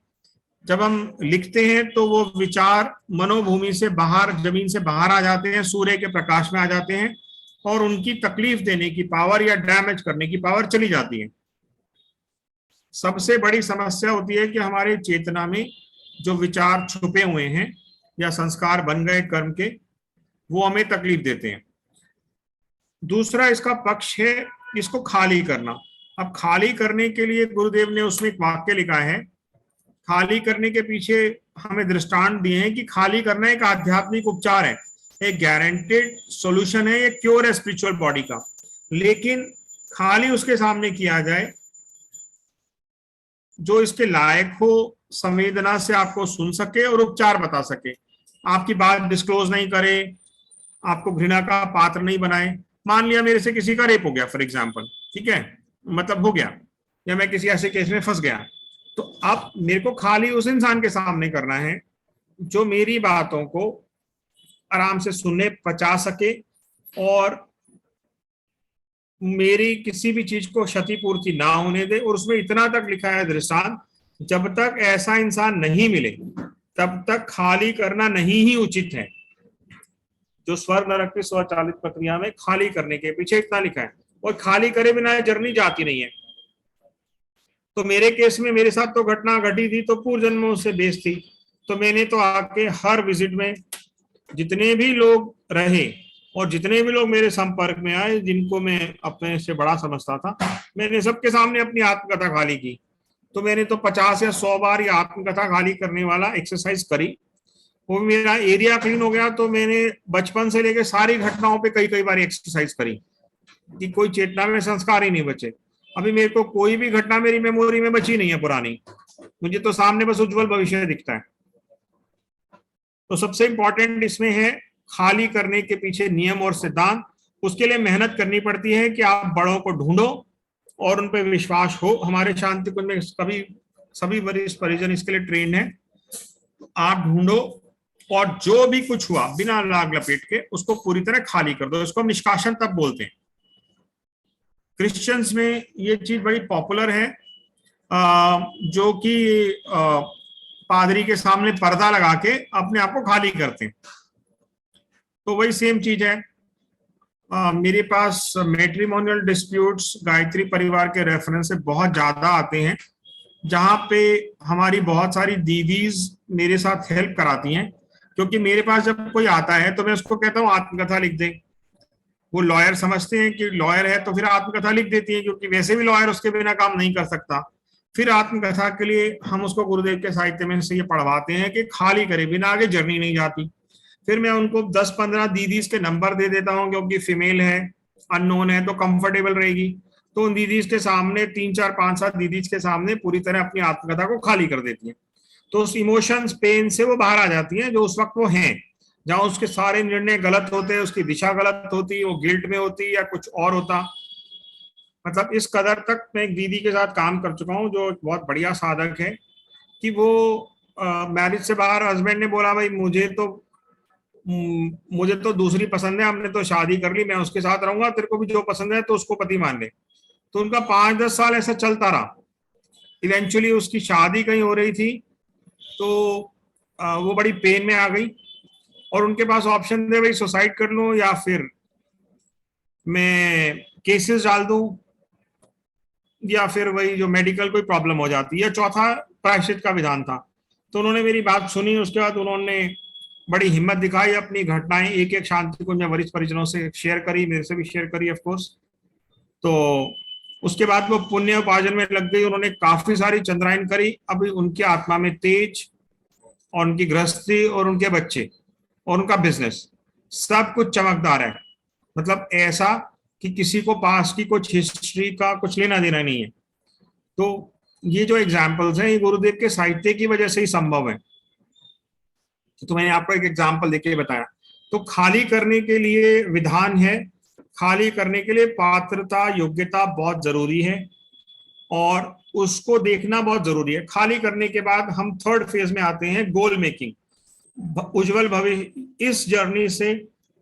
जब हम लिखते हैं तो वो विचार मनोभूमि से बाहर, जमीन से बाहर आ जाते हैं, सूर्य के प्रकाश में आ जाते हैं, और उनकी तकलीफ देने की पावर या डैमेज करने की पावर चली जाती है। सबसे बड़ी समस्या होती है कि हमारे चेतना में जो विचार छुपे हुए हैं या संस्कार बन गए कर्म के, वो हमें तकलीफ देते हैं। दूसरा इसका पक्ष है इसको खाली करना। अब खाली करने के लिए गुरुदेव ने उसमें एक वाक्य लिखा है, खाली करने के पीछे हमें दृष्टांत दिए हैं कि खाली करना एक आध्यात्मिक उपचार है, एक गारंटेड सॉल्यूशन है, एक क्योर है स्पिरिचुअल बॉडी का। लेकिन खाली उसके सामने किया जाए जो इसके लायक हो, संवेदना से आपको सुन सके और उपचार बता सके, आपकी बात डिस्क्लोज नहीं करे, आपको घृणा का पात्र नहीं बनाए। मान लिया मेरे से किसी का रेप हो गया फॉर एग्जाम्पल, ठीक है, मतलब हो गया, या मैं किसी ऐसे केस में फंस गया, तो अब मेरे को खाली उस इंसान के सामने करना है जो मेरी बातों को आराम से सुनने, पचा सके, और मेरी किसी भी चीज को क्षतिपूर्ति ना होने दे। और उसमें इतना तक लिखा है दृष्टांत, जब तक ऐसा इंसान नहीं मिले तब तक खाली करना नहीं ही उचित है। जो स्वर्ग नरक की स्वचालित प्रक्रिया में खाली करने के पीछे इतना लिखा है, और खाली करे बिना जर्नी जाती नहीं है। तो मेरे केस में मेरे साथ तो घटना घटी थी तो पूर्व जन्मों से बेस थी। तो मैंने तो आके हर विजिट में जितने भी लोग रहे और जितने भी लोग मेरे संपर्क में आए, जिनको मैं अपने से बड़ा समझता था, मैंने सबके सामने अपनी आत्मकथा खाली की। तो मैंने तो 50 या 100 बार ये आत्मकथा खाली करने वाला एक्सरसाइज करी। वो मेरा एरिया क्लीन हो गया। तो मैंने बचपन से लेकर सारी घटनाओं पे कई कई बार एक्सरसाइज करी कि कोई चेतना में संस्कार ही नहीं बचे। अभी मेरे को कोई भी घटना मेरी मेमोरी में बची नहीं है पुरानी, मुझे तो सामने बस उज्जवल भविष्य दिखता है। तो सबसे इंपॉर्टेंट इसमें है खाली करने के पीछे नियम और सिद्धांत। उसके लिए मेहनत करनी पड़ती है कि आप बड़ों को ढूंढो और उन पर विश्वास हो। हमारे शांति कुंज में कभी सभी वरिष्ठ परिजन इसके लिए ट्रेंड है। आप ढूंढो और जो भी कुछ हुआ बिना लाग लपेट के उसको पूरी तरह खाली कर दो। इसको निष्कासन तब बोलते हैं। क्रिश्चियंस में ये चीज बड़ी पॉपुलर है, जो कि पादरी के सामने पर्दा लगा के अपने आप को खाली करते हैं। तो वही सेम चीज है। मेरे पास मैट्रिमोनियल डिस्प्यूट्स गायत्री परिवार के रेफरेंस से बहुत ज्यादा आते हैं, जहां पे हमारी बहुत सारी दीदीज मेरे साथ हेल्प कराती हैं। क्योंकि मेरे पास जब कोई आता है तो मैं उसको कहता हूँ आत्मकथा लिख दे। वो लॉयर समझते हैं कि लॉयर है तो फिर आत्मकथा लिख देती है, क्योंकि वैसे भी लॉयर उसके बिना काम नहीं कर सकता। फिर आत्मकथा के लिए हम उसको गुरुदेव के साहित्य में से ये पढ़वाते हैं कि खाली करे बिना आगे जर्नी नहीं जाती। फिर मैं उनको 10-15 दीदीज के नंबर दे देता हूँ, क्योंकि फीमेल है, अननोन है, तो कंफर्टेबल रहेगी। तो उन दीदीज के सामने 3-4-5-7 दीदीज के सामने पूरी तरह अपनी आत्मकथा को खाली कर देती है। तो उस इमोशंस, पेन से वो बाहर आ जाती है जो उस वक्त वो हैं। जहां उसके सारे निर्णय गलत होते हैं, उसकी दिशा गलत होती, वो गिल्ट में होती या कुछ और होता। मतलब इस कदर तक मैं एक दीदी के साथ काम कर चुका हूँ जो एक बहुत बढ़िया साधक है, कि वो मैरिज से बाहर हस्बैंड ने बोला भाई मुझे तो दूसरी पसंद है, हमने तो शादी कर ली, मैं उसके साथ रहूंगा, तेरे को भी जो पसंद है तो उसको पति मान ले। तो उनका 5-10 साल ऐसा चलता रहा। इवेंचुअली उसकी शादी कहीं हो रही थी तो वो बड़ी पेन में आ गई और उनके पास ऑप्शन थे, भाई सुसाइड कर लूं या फिर मैं केसेस डाल दूं या फिर वही जो मेडिकल कोई प्रॉब्लम हो जाती है, चौथा प्रायश्चित का विधान था। तो उन्होंने मेरी बात सुनी। उसके बाद उन्होंने बड़ी हिम्मत दिखाई, अपनी घटनाएं एक एक शांति कुंज में वरिष्ठ परिजनों से शेयर करी, मेरे से भी शेयर करी ऑफ कोर्स। तो उसके बाद वो पुण्य उपार्जन में लग गई, उन्होंने काफी सारी चंद्रायन करी। अभी उनकी आत्मा में तेज और उनकी गृहस्थी और उनके बच्चे और उनका बिजनेस सब कुछ चमकदार है। मतलब ऐसा कि किसी को पास की कुछ हिस्ट्री का कुछ लेना देना नहीं है। तो ये जो एग्जाम्पल्स हैं ये गुरुदेव के साहित्य की वजह से ही संभव है। तो मैंने आपको एक एग्जाम्पल देके बताया। तो खाली करने के लिए विधान है, खाली करने के लिए पात्रता योग्यता बहुत जरूरी है और उसको देखना बहुत जरूरी है। खाली करने के बाद हम थर्ड फेज में आते हैं, गोल मेकिंग, उज्जवल भविष्य। इस जर्नी से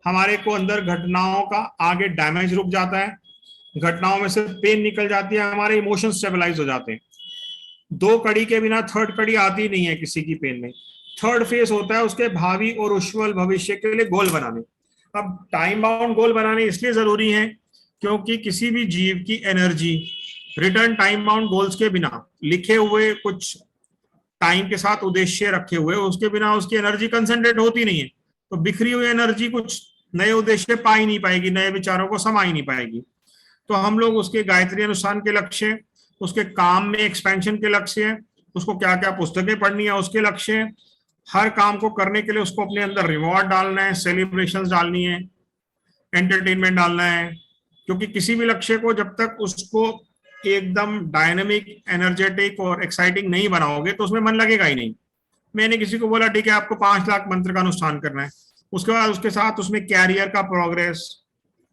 हमारे को अंदर घटनाओं का आगे डैमेज रुक जाता है, घटनाओं में से पेन निकल जाती है, हमारे इमोशन स्टेबलाइज हो जाते हैं। दो कड़ी के बिना थर्ड कड़ी आती नहीं है किसी की पेन में। थर्ड फेज होता है उसके भावी और उज्जवल भविष्य के लिए गोल बनाने। अब टाइम बाउंड गोल बनाने इसलिए जरूरी है क्योंकि किसी भी जीव की energy return time bound goals के बिना, लिखे हुए कुछ टाइम के साथ उद्देश्य रखे हुए, उसके बिना उसकी एनर्जी कंसंट्रेट होती नहीं है। तो बिखरी हुई एनर्जी कुछ नए उद्देश्य पा ही नहीं पाएगी, नए विचारों को समा ही नहीं पाएगी। तो हम लोग उसके गायत्री अनुष्ठान के लक्ष्य, उसके काम में एक्सपेंशन के लक्ष्य, उसको क्या क्या पुस्तकें पढ़नी है उसके लक्ष्य, हर काम को करने के लिए उसको अपने अंदर रिवॉर्ड डालना है, सेलिब्रेशंस डालनी है, एंटरटेनमेंट डालना है। क्योंकि किसी भी लक्ष्य को जब तक उसको एकदम डायनेमिक, एनर्जेटिक और एक्साइटिंग नहीं बनाओगे तो उसमें मन लगेगा ही नहीं। मैंने किसी को बोला ठीक है आपको 5 लाख मंत्र का अनुष्ठान करना है, उसके बाद उसके साथ उसमें कैरियर का प्रोग्रेस,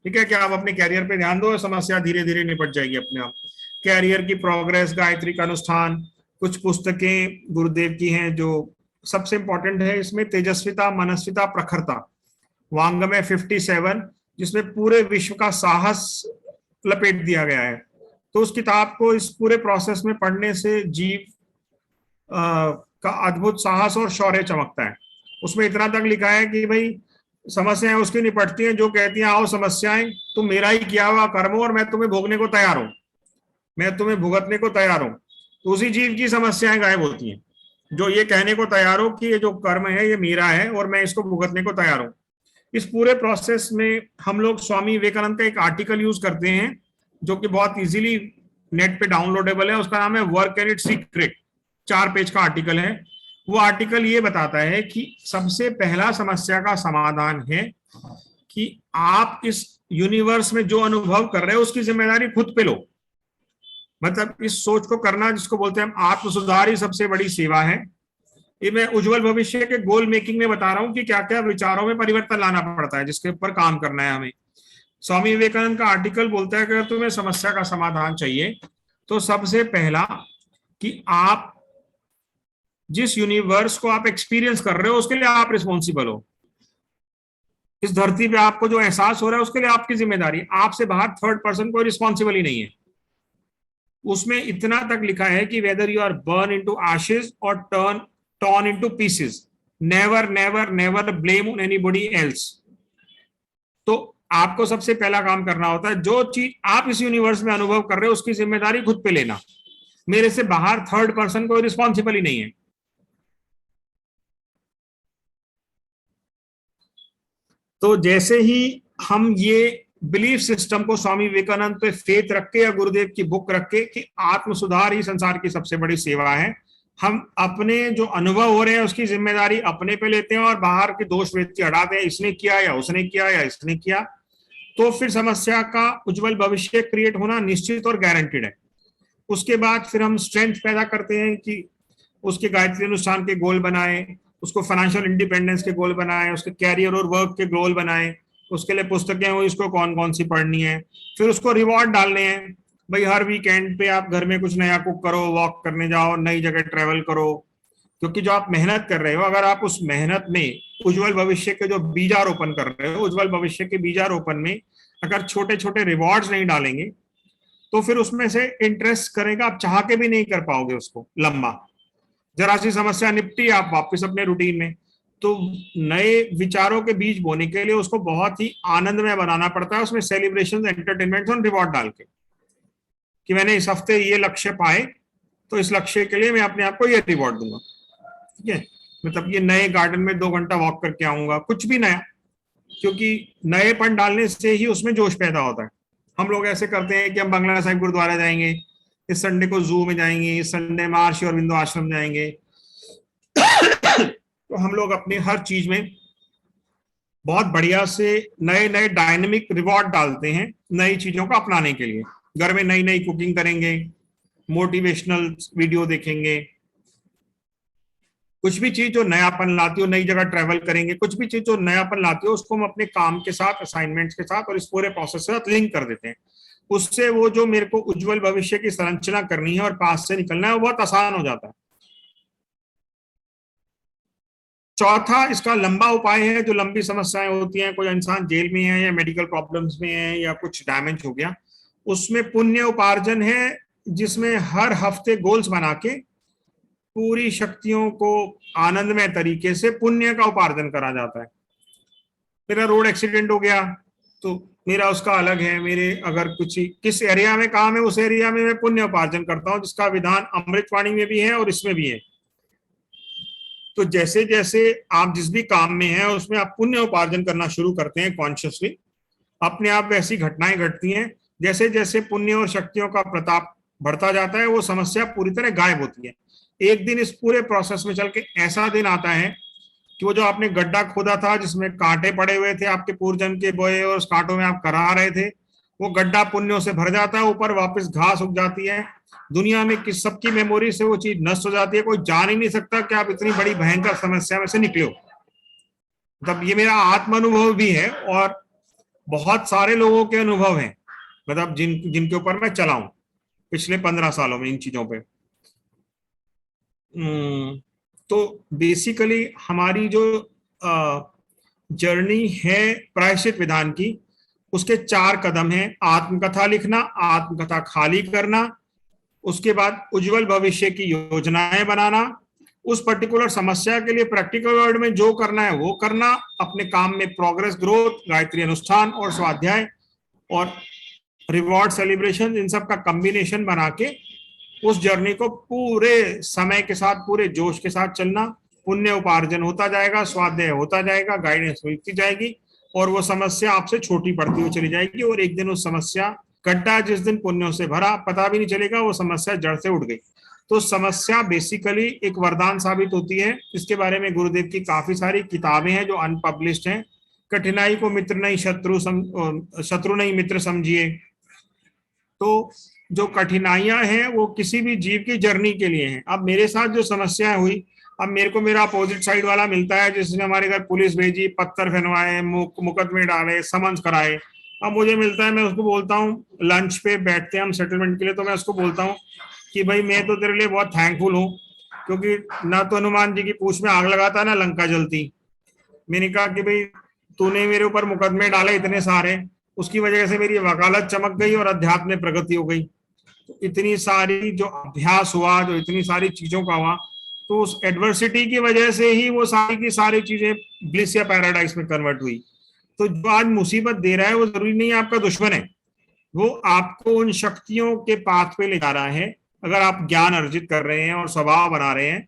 ठीक है, कि आप अपने कैरियर पे ध्यान दो, समस्या धीरे धीरे निपट जाएगी अपने आप। कैरियर की प्रोग्रेस, गायत्री का अनुष्ठान, कुछ पुस्तकें गुरुदेव की हैं जो सबसे इंपॉर्टेंट है इसमें, तेजस्विता, मनस्विता, प्रखरता, वांगमय 57, जिसमें पूरे विश्व का साहस लपेट दिया गया है। तो उस किताब को इस पूरे प्रोसेस में पढ़ने से जीव का अद्भुत साहस और शौर्य चमकता है। उसमें इतना तक लिखा है कि भाई समस्याएं उसकी निपटती हैं जो कहती हैं आओ समस्याएं, तुम मेरा ही किया हुआ कर्म हो और मैं तुम्हें भोगने को तैयार हूं, मैं तुम्हें भुगतने को तैयार हूं। तो उसी जीव की समस्याएं गायब होती हैं जो ये कहने को तैयार हो कि ये जो कर्म है ये मेरा है और मैं इसको भुगतने को तैयार हूं। इस पूरे प्रोसेस में हम लोग स्वामी विवेकानंद का एक आर्टिकल यूज करते हैं जो कि बहुत इजीली नेट पे डाउनलोडेबल है। उसका नाम है work and it's secret, 4 page का आर्टिकल है। वो आर्टिकल ये बताता है कि सबसे पहला समस्या का समाधान है कि आप इस यूनिवर्स में जो अनुभव कर रहे हो उसकी जिम्मेदारी खुद पे लो। मतलब इस सोच को करना जिसको बोलते हैं हम आत्म सुधार ही सबसे बड़ी सेवा है। ये मैं उज्जवल भविष्य के गोल मेकिंग में बता रहा हूं कि क्या क्या विचारों में परिवर्तन लाना पड़ता है, जिसके ऊपर काम करना है हमें। स्वामी विवेकानंद का आर्टिकल बोलता है कि अगर तुम्हें समस्या का समाधान चाहिए तो सबसे पहला कि आप जिस यूनिवर्स को आप एक्सपीरियंस कर रहे हो उसके लिए आप रिस्पॉन्सिबल हो। इस धरती पे आपको जो एहसास हो रहा है उसके लिए आपकी जिम्मेदारी, आपसे बाहर थर्ड पर्सन कोई रिस्पॉन्सिबल ही नहीं है। उसमें इतना तक लिखा है कि whether you are burn into ashes और turn into pieces, never never never blame on anybody else. तो आपको सबसे पहला काम करना होता है जो चीज आप इस यूनिवर्स में अनुभव कर रहे हो उसकी जिम्मेदारी खुद पे लेना। मेरे से बाहर थर्ड पर्सन कोई रिस्पॉन्सिबल ही नहीं है। तो जैसे ही हम ये बिलीफ सिस्टम को स्वामी विवेकानंद पे फेथ रख के या गुरुदेव की बुक रख के कि आत्म सुधार ही संसार की सबसे बड़ी सेवा है, हम अपने जो अनुभव हो रहे हैं उसकी जिम्मेदारी अपने पे लेते हैं और बाहर के दोष व्यक्ति हटाते हैं, इसने किया या उसने किया या इसने किया। तो फिर समस्या का उज्जवल भविष्य क्रिएट होना निश्चित और गारंटीड है। उसके बाद फिर हम स्ट्रेंथ पैदा करते हैं कि उसके गायत्री अनुष्ठान के गोल बनाए, उसको फाइनेंशियल इंडिपेंडेंस के गोल बनाए, उसके कैरियर और वर्क के गोल बनाए, उसके लिए पुस्तकें हो इसको कौन कौन सी पढ़नी है। फिर उसको रिवॉर्ड डालने हैं, भाई हर वीकेंड पे आप घर में कुछ नया कुक करो, वॉक करने जाओ, नई जगह ट्रेवल करो। क्योंकि जो आप मेहनत कर रहे हो, अगर आप उस मेहनत में उज्जवल भविष्य के जो बीजारोपण कर रहे हो, उज्जवल भविष्य के बीजारोपण में अगर छोटे छोटे रिवॉर्ड्स नहीं डालेंगे तो फिर उसमें से इंटरेस्ट करेगा, आप चाह के भी नहीं कर पाओगे उसको लंबा। जरा सी समस्या निपटी आप वापस अपने रूटीन में। तो नए विचारों के बीज बोने के लिए उसको बहुत ही आनंदमय बनाना पड़ता है, उसमें सेलिब्रेशन, एंटरटेनमेंट और रिवॉर्ड डाल के कि मैंने इस हफ्ते ये लक्ष्य पाए तो इस लक्ष्य के लिए मैं अपने आप को ये रिवॉर्ड दूंगा। ठीक है, मतलब ये नए गार्डन में 2 घंटा वॉक करके आऊंगा, कुछ भी नया, क्योंकि नएपन डालने से ही उसमें जोश पैदा होता है। हम लोग ऐसे करते हैं कि हम बंगला साहिब गुरुद्वारा जाएंगे, इस संडे को जू में जाएंगे, इस संडे महर्षि अरविंदो आश्रम जाएंगे। तो हम लोग अपनी हर चीज में बहुत बढ़िया से नए नए डायनेमिक रिवॉर्ड डालते हैं नई चीजों को अपनाने के लिए। घर में नई नई कुकिंग करेंगे, मोटिवेशनल वीडियो देखेंगे, कुछ भी चीज जो नयापन लाती हो, नई जगह ट्रेवल करेंगे, कुछ भी चीज जो नयापन लाती हो उसको हम अपने काम के साथ, असाइनमेंट्स के साथ और इस पूरे प्रोसेस के साथ लिंक कर देते हैं। उससे वो जो मेरे को उज्जवल भविष्य की संरचना करनी है और पास से निकलना है वो बहुत आसान हो जाता है। चौथा इसका लंबा उपाय है, जो लंबी समस्याएं होती हैं, कोई इंसान जेल में है या मेडिकल प्रॉब्लम्स में है या कुछ डैमेज हो गया, उसमें पुण्य उपार्जन है, जिसमें हर हफ्ते गोल्स बना के पूरी शक्तियों को आनंदमय तरीके से पुण्य का उपार्जन करा जाता है। मेरा रोड एक्सीडेंट हो गया तो मेरा उसका अलग है, मेरे अगर कुछ किस एरिया में काम है उस एरिया में मैं पुण्य उपार्जन करता हूं, जिसका विधान अमृतवाणी में भी है और इसमें भी है। तो जैसे जैसे आप जिस भी काम में हैं उसमें आप पुण्य उपार्जन करना शुरू करते हैं कॉन्शियसली, अपने आप वैसी घटनाएं घटती हैं। जैसे जैसे पुण्य और शक्तियों का प्रताप बढ़ता जाता है वो समस्या पूरी तरह गायब होती है। एक दिन इस पूरे प्रोसेस में चल के ऐसा दिन आता है कि वो जो आपने गड्ढा खोदा था जिसमें कांटे पड़े हुए थे आपके पूर्वजन्म के बोए और उस कांटों में आप करा रहे थे, वो गड्ढा पुण्यों से भर जाता है, ऊपर वापस घास उग जाती है। दुनिया में किस सबकी मेमोरी से वो चीज नष्ट हो जाती है, कोई जान ही नहीं सकता कि आप इतनी बड़ी भयंकर समस्या में से निकले हो। मतलब ये मेरा आत्म अनुभव भी है और बहुत सारे लोगों के अनुभव हैं, मतलब जिनके ऊपर मैं चला हूं पिछले 15 सालों में इन चीजों पे। तो बेसिकली हमारी जो जर्नी है प्रायश्चित विधान की, उसके 4 कदम हैं। आत्मकथा लिखना, आत्मकथा खाली करना, उसके बाद उज्जवल भविष्य की योजनाएं बनाना, उस पर्टिकुलर समस्या के लिए प्रैक्टिकल वर्ल्ड में जो करना है वो करना, अपने काम में प्रोग्रेस, ग्रोथ, गायत्री अनुष्ठान और स्वाध्याय और रिवॉर्ड सेलिब्रेशन, इन सब का कॉम्बिनेशन बना के उस जर्नी को पूरे समय के साथ, पूरे जोश के साथ चलना। पुण्य उपार्जन होता जाएगा, स्वाध्याय होता जाएगा, गाइडेंस मिलती जाएगी और वो समस्या आपसे छोटी पड़ती हुई चली जाएगी और एक दिन उस समस्या गड्ढा जिस दिन पुण्यों से भरा पता भी नहीं चलेगा, वो समस्या जड़ से उठ गई। तो समस्या बेसिकली एक वरदान साबित होती है। इसके बारे में गुरुदेव की काफी सारी किताबें हैं जो अनपब्लिश्ड हैं। कठिनाई को मित्र नहीं शत्रु नहीं मित्र समझिए। तो जो कठिनाइयां हैं वो किसी भी जीव की जर्नी के लिए हैं। अब मेरे साथ जो समस्याएं हुई, अब मेरे को मेरा अपोजिट साइड वाला मिलता है जिसने हमारे घर पुलिस भेजी, पत्थर फेंकवाए, मुकदमे डाले, समन्स कराए। अब मुझे मिलता है, मैं उसको बोलता हूँ, लंच पे बैठते हैं हम सेटलमेंट के लिए, तो मैं उसको बोलता हूँ कि भाई मैं तो तेरे लिए बहुत थैंकफुल हूँ, क्योंकि ना तो हनुमान जी की पूंछ में आग लगाता ना लंका जलती। मैंने कहा कि भाई तूने मेरे ऊपर मुकदमे डाले इतने सारे, उसकी वजह से मेरी वकालत चमक गई और अध्यात्म में प्रगति हो गई। तो इतनी सारी जो अभ्यास हुआ, जो इतनी सारी चीजों का हुआ, तो उस एडवर्सिटी की वजह से ही वो सारी की सारी चीजें ब्लिस या पैराडाइज में कन्वर्ट हुई। तो जो आज मुसीबत दे रहा है वो जरूरी नहीं आपका दुश्मन है, वो आपको उन शक्तियों के पाथ पे ले जा रहा है। अगर आप ज्ञान अर्जित कर रहे हैं और स्वभाव बना रहे हैं,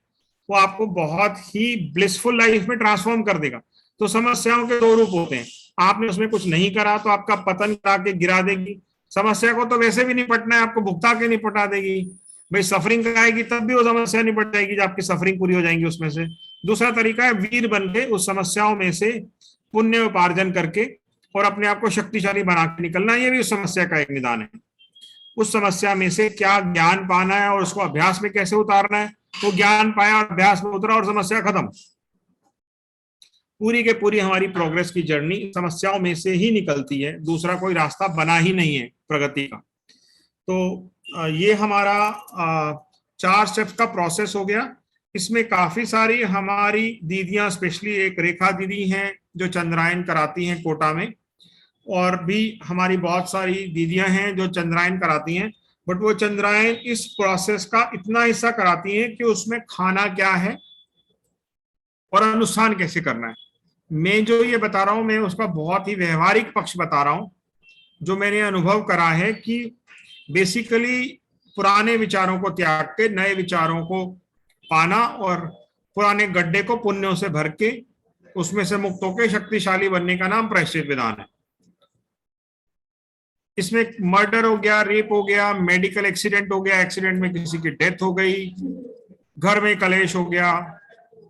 वो आपको बहुत ही ब्लिसफुल लाइफ में ट्रांसफॉर्म कर देगा। तो समस्याओं के 2 रूप होते हैं, आपने उसमें कुछ नहीं करा तो आपका पतन करा के गिरा देगी, समस्या को तो वैसे भी निपटना है, आपको भुगता के निपटा देगी। भाई सफरिंग आएगी तब भी वो समस्या निपट जाएगी जब आपकी सफरिंग पूरी हो जाएंगी उसमें से। दूसरा तरीका है वीर बन के उस समस्याओं में से पुण्य उपार्जन करके और अपने आप को शक्तिशाली बना के निकलना, ये भी उस समस्या का एक निदान है। उस समस्या में से क्या ज्ञान पाना है और उसको अभ्यास में कैसे उतारना है, वो ज्ञान पाया और अभ्यास में उतरा और समस्या खत्म। पूरी के पूरी हमारी प्रोग्रेस की जर्नी समस्याओं में से ही निकलती है, दूसरा कोई रास्ता बना ही नहीं है प्रगति का। तो ये हमारा 4 स्टेप्स का प्रोसेस हो गया। इसमें काफी सारी हमारी दीदियां, स्पेशली एक रेखा दीदी हैं जो चंद्रायन कराती हैं कोटा में, और भी हमारी बहुत सारी दीदियां हैं जो चंद्रायन कराती हैं। बट वो चंद्रायन इस प्रोसेस का इतना हिस्सा कराती हैं कि उसमें खाना क्या है और अनुष्ठान कैसे करना है। मैं जो ये बता रहा हूं, मैं उसका बहुत ही व्यवहारिक पक्ष बता रहा हूं, जो मैंने अनुभव करा है कि बेसिकली पुराने विचारों को त्याग के नए विचारों को पाना और पुराने गड्ढे को पुण्यों से भर के उसमें से मुक्त होकर शक्तिशाली बनने का नाम प्रायश्चित विधान है। इसमें मर्डर हो गया, रेप हो गया, मेडिकल एक्सीडेंट हो गया, एक्सीडेंट में किसी की डेथ हो गई, घर में कलेश हो गया,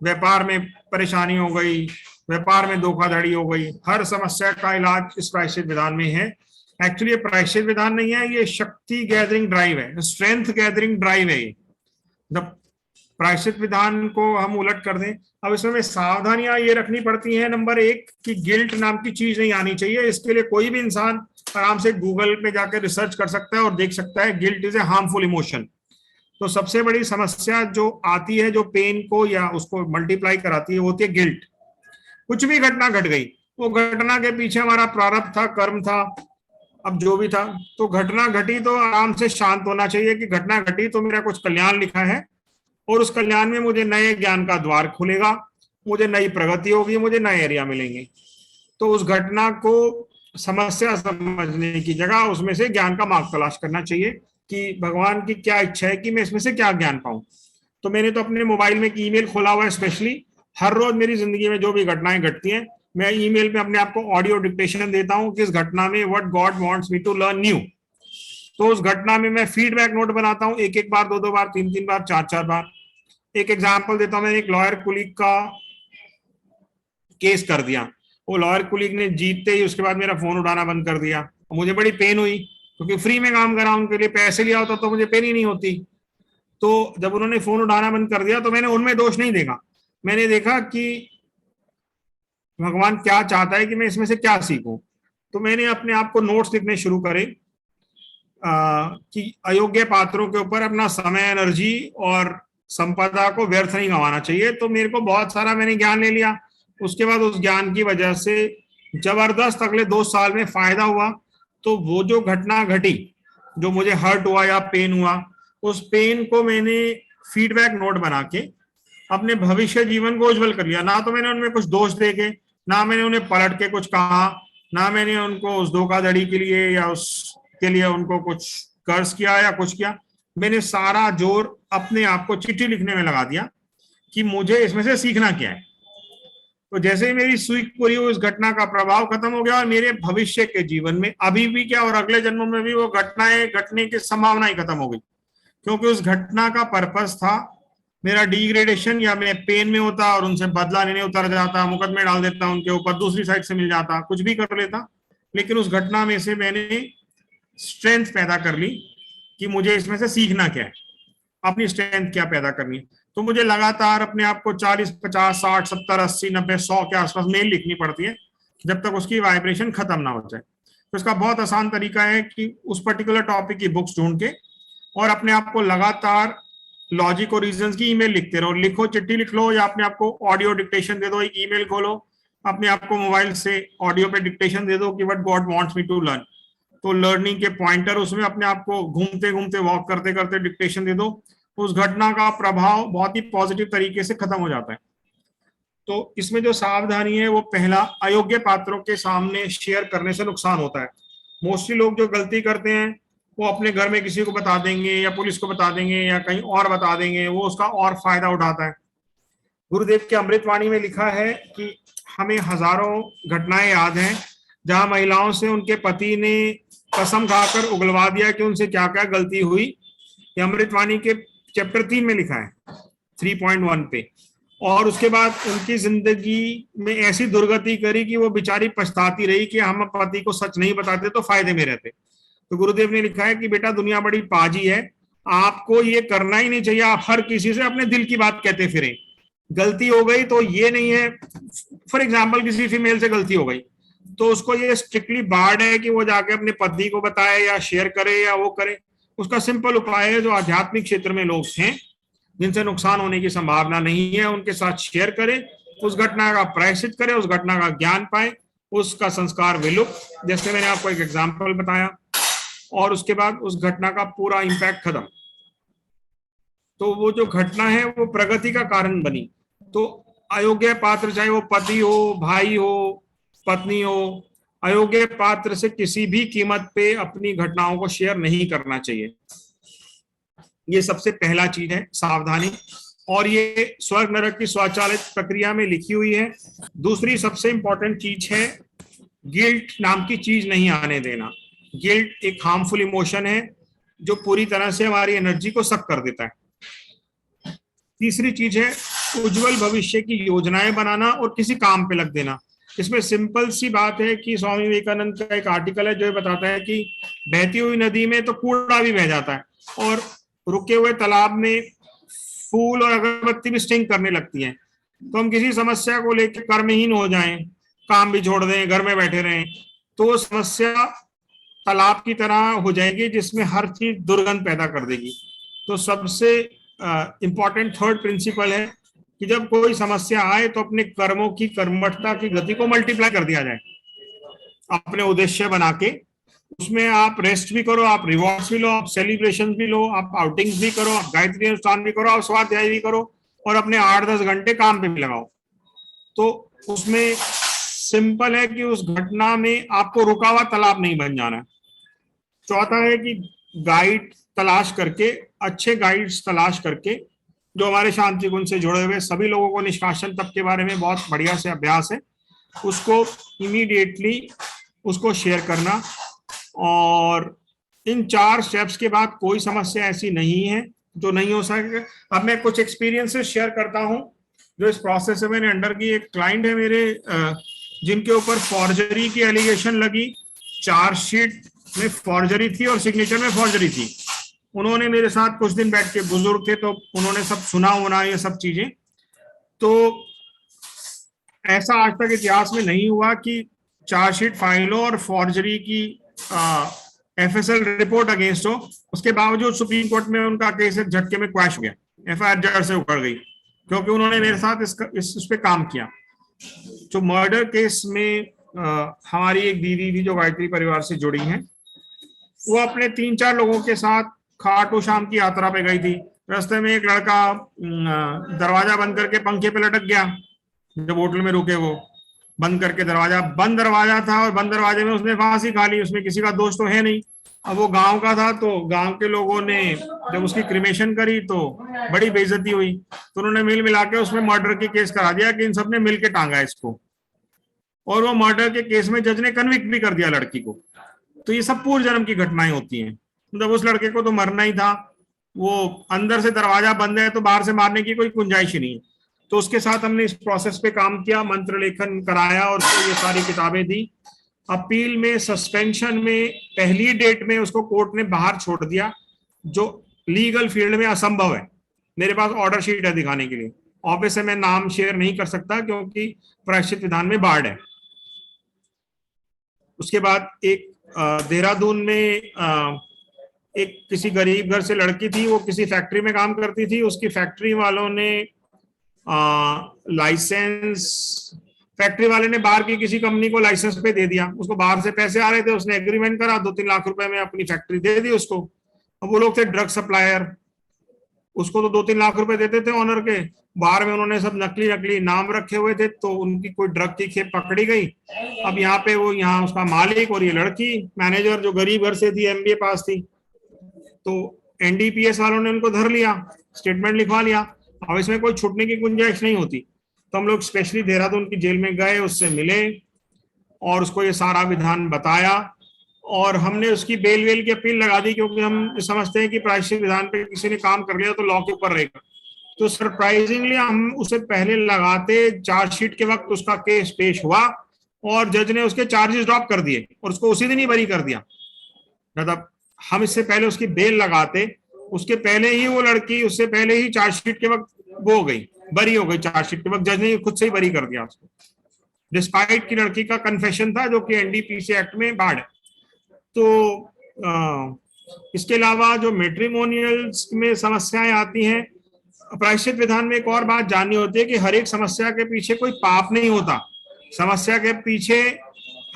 व्यापार में परेशानी हो गई, व्यापार में धोखाधड़ी हो गई, हर समस्या का इलाज इस प्रायश्चित विधान में है। एक्चुअली ये प्रायश्चित विधान नहीं है, ये शक्ति गैदरिंग ड्राइव है, स्ट्रेंथ गैदरिंग ड्राइव है। जब प्रायश्चित विधान को हम उलट कर दें, अब इसमें सावधानियां ये रखनी पड़ती हैं। नंबर 1 कि गिल्ट नाम की चीज नहीं आनी चाहिए। इसके लिए कोई भी इंसान आराम से गूगल पे जाकर रिसर्च कर सकता है और देख सकता है guilt is a harmful emotion. तो सबसे बड़ी समस्या जो आती है, जो पेन को या उसको मल्टीप्लाई कराती है, वो होती है गिल्ट। कुछ भी घटना घट गई, वो घटना के पीछे हमारा प्रारब्ध था, कर्म था, अब जो भी था, तो घटना घटी तो आराम से शांत होना चाहिए कि घटना घटी तो मेरा कुछ कल्याण लिखा है और उस कल्याण में मुझे नए ज्ञान का द्वार खुलेगा, मुझे नई प्रगति होगी, मुझे नए एरिया मिलेंगे। तो उस घटना को समस्या समझने की जगह उसमें से ज्ञान का मार्ग तलाश करना चाहिए कि भगवान की क्या इच्छा है कि मैं इसमें से क्या ज्ञान पाऊं। तो मैंने तो अपने मोबाइल में एक ईमेल खोला हुआ है स्पेशली। हर रोज मेरी जिंदगी में जो भी घटनाएं घटती हैं, मैं ईमेल में अपने आप को ऑडियो डिक्टेशन देता हूं कि इस घटना में what God wants me to learn new. तो उस घटना में मैं फीडबैक नोट बनाता हूँ, एक एक बार, दो बार, तीन बार, चार बार। एक एग्जाम्पल देता हूं, मैंने एक लॉयर कुलीग का केस कर दिया। वो लॉयर कुलीग ने जीतते ही उसके बाद मेरा फोन उठाना बंद कर दिया। मुझे बड़ी पेन हुई क्योंकि फ्री में काम करा, उनके लिए पैसे लिया होता तो मुझे पेन ही नहीं होती। तो जब उन्होंने फोन उठाना बंद कर दिया तो मैंने उनमें दोष नहीं देखा, मैंने देखा कि भगवान क्या चाहता है कि मैं इसमें से क्या सीखूं। तो मैंने अपने आप को नोट्स लिखने शुरू करे कि अयोग्य पात्रों के ऊपर अपना समय, एनर्जी और संपदा को व्यर्थ नहीं गंवाना चाहिए। तो मेरे को बहुत सारा मैंने ज्ञान ले लिया। उसके बाद उस ज्ञान की वजह से जबरदस्त अगले 2 साल में फायदा हुआ। तो वो जो घटना घटी, जो मुझे हर्ट हुआ या पेन हुआ, उस पेन को मैंने फीडबैक नोट बना के अपने भविष्य जीवन को उज्जवल कर लिया। ना तो मैंने उनमें कुछ दोष देखे, ना मैंने उन्हें पलट के कुछ कहा, ना मैंने उनको उस धोखाधड़ी के लिए या उसके लिए उनको कुछ कर्ज किया या कुछ किया। मैंने सारा जोर अपने आप को चिट्ठी लिखने में लगा दिया कि मुझे इसमें से सीखना क्या है। तो जैसे ही मेरी सीख पूरी हुई, उस घटना का प्रभाव खत्म हो गया और मेरे भविष्य के जीवन में अभी भी क्या और अगले जन्मों में भी वो घटनाएं घटने की संभावना ही खत्म हो गई, क्योंकि उस घटना का पर्पस था मेरा डिग्रेडेशन, या मैं पेन में होता और उनसे बदला लेने उतर जाता, मुकदमे डाल देता उनके ऊपर, दूसरी साइड से मिल जाता, कुछ भी कर लेता। लेकिन उस घटना में से मैंने स्ट्रेंथ पैदा कर ली कि मुझे इसमें से सीखना क्या है, अपनी स्ट्रेंथ क्या पैदा करनी है। तो मुझे लगातार अपने आप को 40, 50, 60, 70, 80, 90, 100 के आसपास मेल लिखनी पड़ती है जब तक उसकी वाइब्रेशन खत्म ना हो जाए। तो इसका बहुत आसान तरीका है कि उस पर्टिकुलर टॉपिक की बुक्स ढूंढ के और अपने आप को लगातार लॉजिक और रीजंस की ईमेल लिखते रहो। लिखो, चिट्ठी लिख लो, या अपने आप को ऑडियो डिक्टेशन दे दो, एक ईमेल खोलो, अपने आप को मोबाइल से ऑडियो पे डिक्टेशन दे दो कि what God wants me to learn. तो लर्निंग के पॉइंटर उसमें अपने आप को घूमते घूमते, वॉक करते करते डिक्टेशन दे दो। उस घटना का प्रभाव बहुत ही पॉजिटिव तरीके से खत्म हो जाता है। तो इसमें जो सावधानी है वो पहला, अयोग्य पात्रों के सामने शेयर करने से नुकसान होता है। मोस्टली लोग जो गलती करते हैं वो अपने घर में किसी को बता देंगे या पुलिस को बता देंगे या कहीं और बता देंगे, वो उसका और फायदा उठाता है। गुरुदेव के अमृतवाणी में लिखा है कि हमें हजारों घटनाएं याद हैं जहां महिलाओं से उनके पति ने कसम खाकर उगलवा दिया कि उनसे क्या क्या गलती हुई। ये अमृतवाणी के चैप्टर 3 में लिखा है, 3.1 पे। और उसके बाद उनकी जिंदगी में ऐसी दुर्गति करी कि वो बेचारी पछताती रही कि हम पति को सच नहीं बताते तो फायदे में रहते। तो गुरुदेव ने लिखा है कि बेटा, दुनिया बड़ी पाजी है, आपको ये करना ही नहीं चाहिए। आप हर किसी से अपने दिल की बात कहते फिरें। गलती हो गई तो ये नहीं है, फॉर एग्जाम्पल किसी फीमेल से गलती हो गई तो उसको ये स्ट्रिक्टली बार्ड है कि वो जाके अपने पति को बताए या शेयर करे या वो करे। उसका सिंपल उपाय है, जो आध्यात्मिक क्षेत्र में लोग हैं जिनसे नुकसान होने की संभावना नहीं है, उनके साथ शेयर करें, उस घटना का प्रायश्चित करें, उस घटना का ज्ञान पाए, उसका संस्कार विलुप्त, जैसे मैंने आपको एक एग्जाम्पल बताया, और उसके बाद उस घटना का पूरा इंपैक्ट खत्म। तो वो जो घटना है वो प्रगति का कारण बनी। तो अयोग्य पात्र, चाहे वो पति हो, भाई हो, पत्नी हो, अयोग्य पात्र से किसी भी कीमत पे अपनी घटनाओं को शेयर नहीं करना चाहिए। ये सबसे पहला चीज है, सावधानी। और ये स्वर्ग नरक की स्वचालित प्रक्रिया में लिखी हुई है। दूसरी सबसे इंपॉर्टेंट चीज है, गिल्ट नाम की चीज नहीं आने देना। गिल्ट एक हार्मफुल इमोशन है जो पूरी तरह से हमारी एनर्जी को सक कर देता है। तीसरी चीज है उज्जवल भविष्य की योजनाएं बनाना और किसी काम पे लग देना। इसमें सिंपल सी बात है कि स्वामी विवेकानंद का एक आर्टिकल है जो बताता है कि बहती हुई नदी में तो कूड़ा भी बह जाता है और रुके हुए तालाब में फूल और अगरबत्ती भी स्टिंक करने लगती है। तो हम किसी समस्या को लेकर कर्महीन हो जाएं, काम भी छोड़ दें, घर में बैठे रहें, तो वो समस्या तालाब की तरह हो जाएगी जिसमें हर चीज दुर्गंध पैदा कर देगी। तो सबसे इंपॉर्टेंट थर्ड प्रिंसिपल है कि जब कोई समस्या आए तो अपने कर्मों की कर्मठता की गति को मल्टीप्लाई कर दिया जाए, अपने उद्देश्य बना के उसमें आप रेस्ट भी करो, आप रिवॉर्ड्स भी लो, आप सेलिब्रेशन भी लो, आप आउटिंग्स भी करो, आप गायत्री अनुष्ठान भी करो, आप स्वाध्याय भी करो और अपने 8-10 घंटे काम पे भी लगाओ। तो उसमें सिंपल है कि उस घटना में आपको रुका हुआ तालाब नहीं बन जाना। चौथा है कि गाइड तलाश करके, अच्छे गाइड्स तलाश करके जो हमारे शांति गुण से जुड़े हुए सभी लोगों को निष्कासन तप के बारे में बहुत बढ़िया से अभ्यास है, उसको इमीडिएटली उसको शेयर करना। और इन 4 स्टेप्स के बाद कोई समस्या ऐसी नहीं है जो नहीं हो सके। अब मैं कुछ एक्सपीरियंसेस शेयर करता हूं जो इस प्रोसेस में मैंने अंडर की। एक क्लाइंट है मेरे जिनके ऊपर फॉर्जरी की एलिगेशन लगी, चार्जशीट में फॉर्जरी थी और सिग्नेचर में फॉर्जरी थी। उन्होंने मेरे साथ कुछ दिन बैठ के, बुजुर्ग थे तो उन्होंने सब सुना होना ये सब चीजें। तो ऐसा आज तक इतिहास में नहीं हुआ कि चार्जशीट फाइल हो और फॉर्जरी की एफएसएल रिपोर्ट अगेंस्ट हो, उसके बावजूद सुप्रीम कोर्ट में उनका केस झटके में क्वैश हो गया, एफआईआर जड़ से उखड़ गई, क्योंकि उन्होंने मेरे साथ इस पे काम किया। जो मर्डर केस में हमारी एक दीदी थी जो गायत्री परिवार से जुड़ी हैं, वो अपने 3-4 लोगों के साथ खाटू श्याम की यात्रा पे गई थी। रास्ते में एक लड़का दरवाजा बंद करके पंखे पे लटक गया। जब होटल में रुके वो बंद करके, बंद दरवाजा था और बंद दरवाजे में उसने फांसी खा ली। उसमें किसी का दोष तो है नहीं। अब वो गांव का था तो गांव के लोगों ने जब उसकी क्रिमेशन करी तो बड़ी बेइज्जती हुई, तो उन्होंने मिल मिला के उसमें मर्डर की केस करा दिया कि इन सब ने मिलकर टांगा इसको। और वो मर्डर के केस में जज ने कन्विक्ट भी कर दिया लड़की को। तो ये सब पूर्व जन्म की घटनाएं होती हैं। मतलब उस लड़के को तो मरना ही था, वो अंदर से दरवाजा बंद है तो बाहर से मारने की कोई गुंजाइश ही नहीं है। तो उसके साथ हमने इस प्रोसेस पे काम किया, मंत्र लेखन कराया और उसको ये सारी किताबें दी। अपील में, सस्पेंशन में, पहली डेट में उसको कोर्ट ने बाहर छोड़ दिया, जो लीगल फील्ड में असंभव है। मेरे पास ऑर्डर शीट है दिखाने के लिए, ऑफिस से मैं नाम शेयर नहीं कर सकता क्योंकि प्रायश्चित विधान में बाढ़ है। उसके बाद एक देहरादून में एक किसी गरीब घर से लड़की थी, वो किसी फैक्ट्री में काम करती थी। उसकी फैक्ट्री वालों ने लाइसेंस, फैक्ट्री वाले ने बाहर की किसी कंपनी को लाइसेंस पे दे दिया। उसको बाहर से पैसे आ रहे थे, उसने एग्रीमेंट करा, 2-3 लाख रुपए में अपनी फैक्ट्री दे दी उसको। अब वो लोग थे ड्रग सप्लायर, उसको तो 2-3 लाख रुपए देते थे ऑनर के। बाहर में उन्होंने सब नकली नाम रखे हुए थे, तो उनकी कोई ड्रग की खेप पकड़ी गई। अब यहाँ पे वो, यहाँ उसका मालिक और ये लड़की मैनेजर जो गरीब घर से थी, एमबीए पास थी, तो एनडीपीएस वालों ने उनको धर लिया, स्टेटमेंट लिखवा लिया। अब इसमें कोई छूटने की गुंजाइश नहीं होती। तो हम लोग स्पेशली देहरादून की जेल में गए, उससे मिले और उसको ये सारा विधान बताया और हमने उसकी बेल वेल की अपील लगा दी, क्योंकि हम समझते हैं कि प्रायश्चित विधान पे किसी ने काम कर लिया तो लॉ के ऊपर रहेगा। तो सरप्राइजिंगली हम उसे पहले लगाते चार्जशीट के वक्त उसका केस पेश हुआ और जज ने उसके चार्जेस ड्रॉप कर दिए और उसको उसी दिन ही बरी कर दिया। मतलब हम इससे पहले उसकी बेल लगाते, उसके पहले ही वो लड़की, उससे पहले ही चार्जशीट के वक्त वो हो गई, बरी हो गई। चार्जशीट के वक्त जज ने खुद से ही बरी कर दिया उसको, डिस्पाइट की लड़की का कन्फेशन था जो कि एनडीपीसी एक्ट में बाढ़ है। तो इसके अलावा जो मैट्रिमोनियल्स में समस्याएं आती हैं, प्रायश्चित विधान में एक और बात जाननी होती है कि हर एक समस्या के पीछे कोई पाप नहीं होता। समस्या के पीछे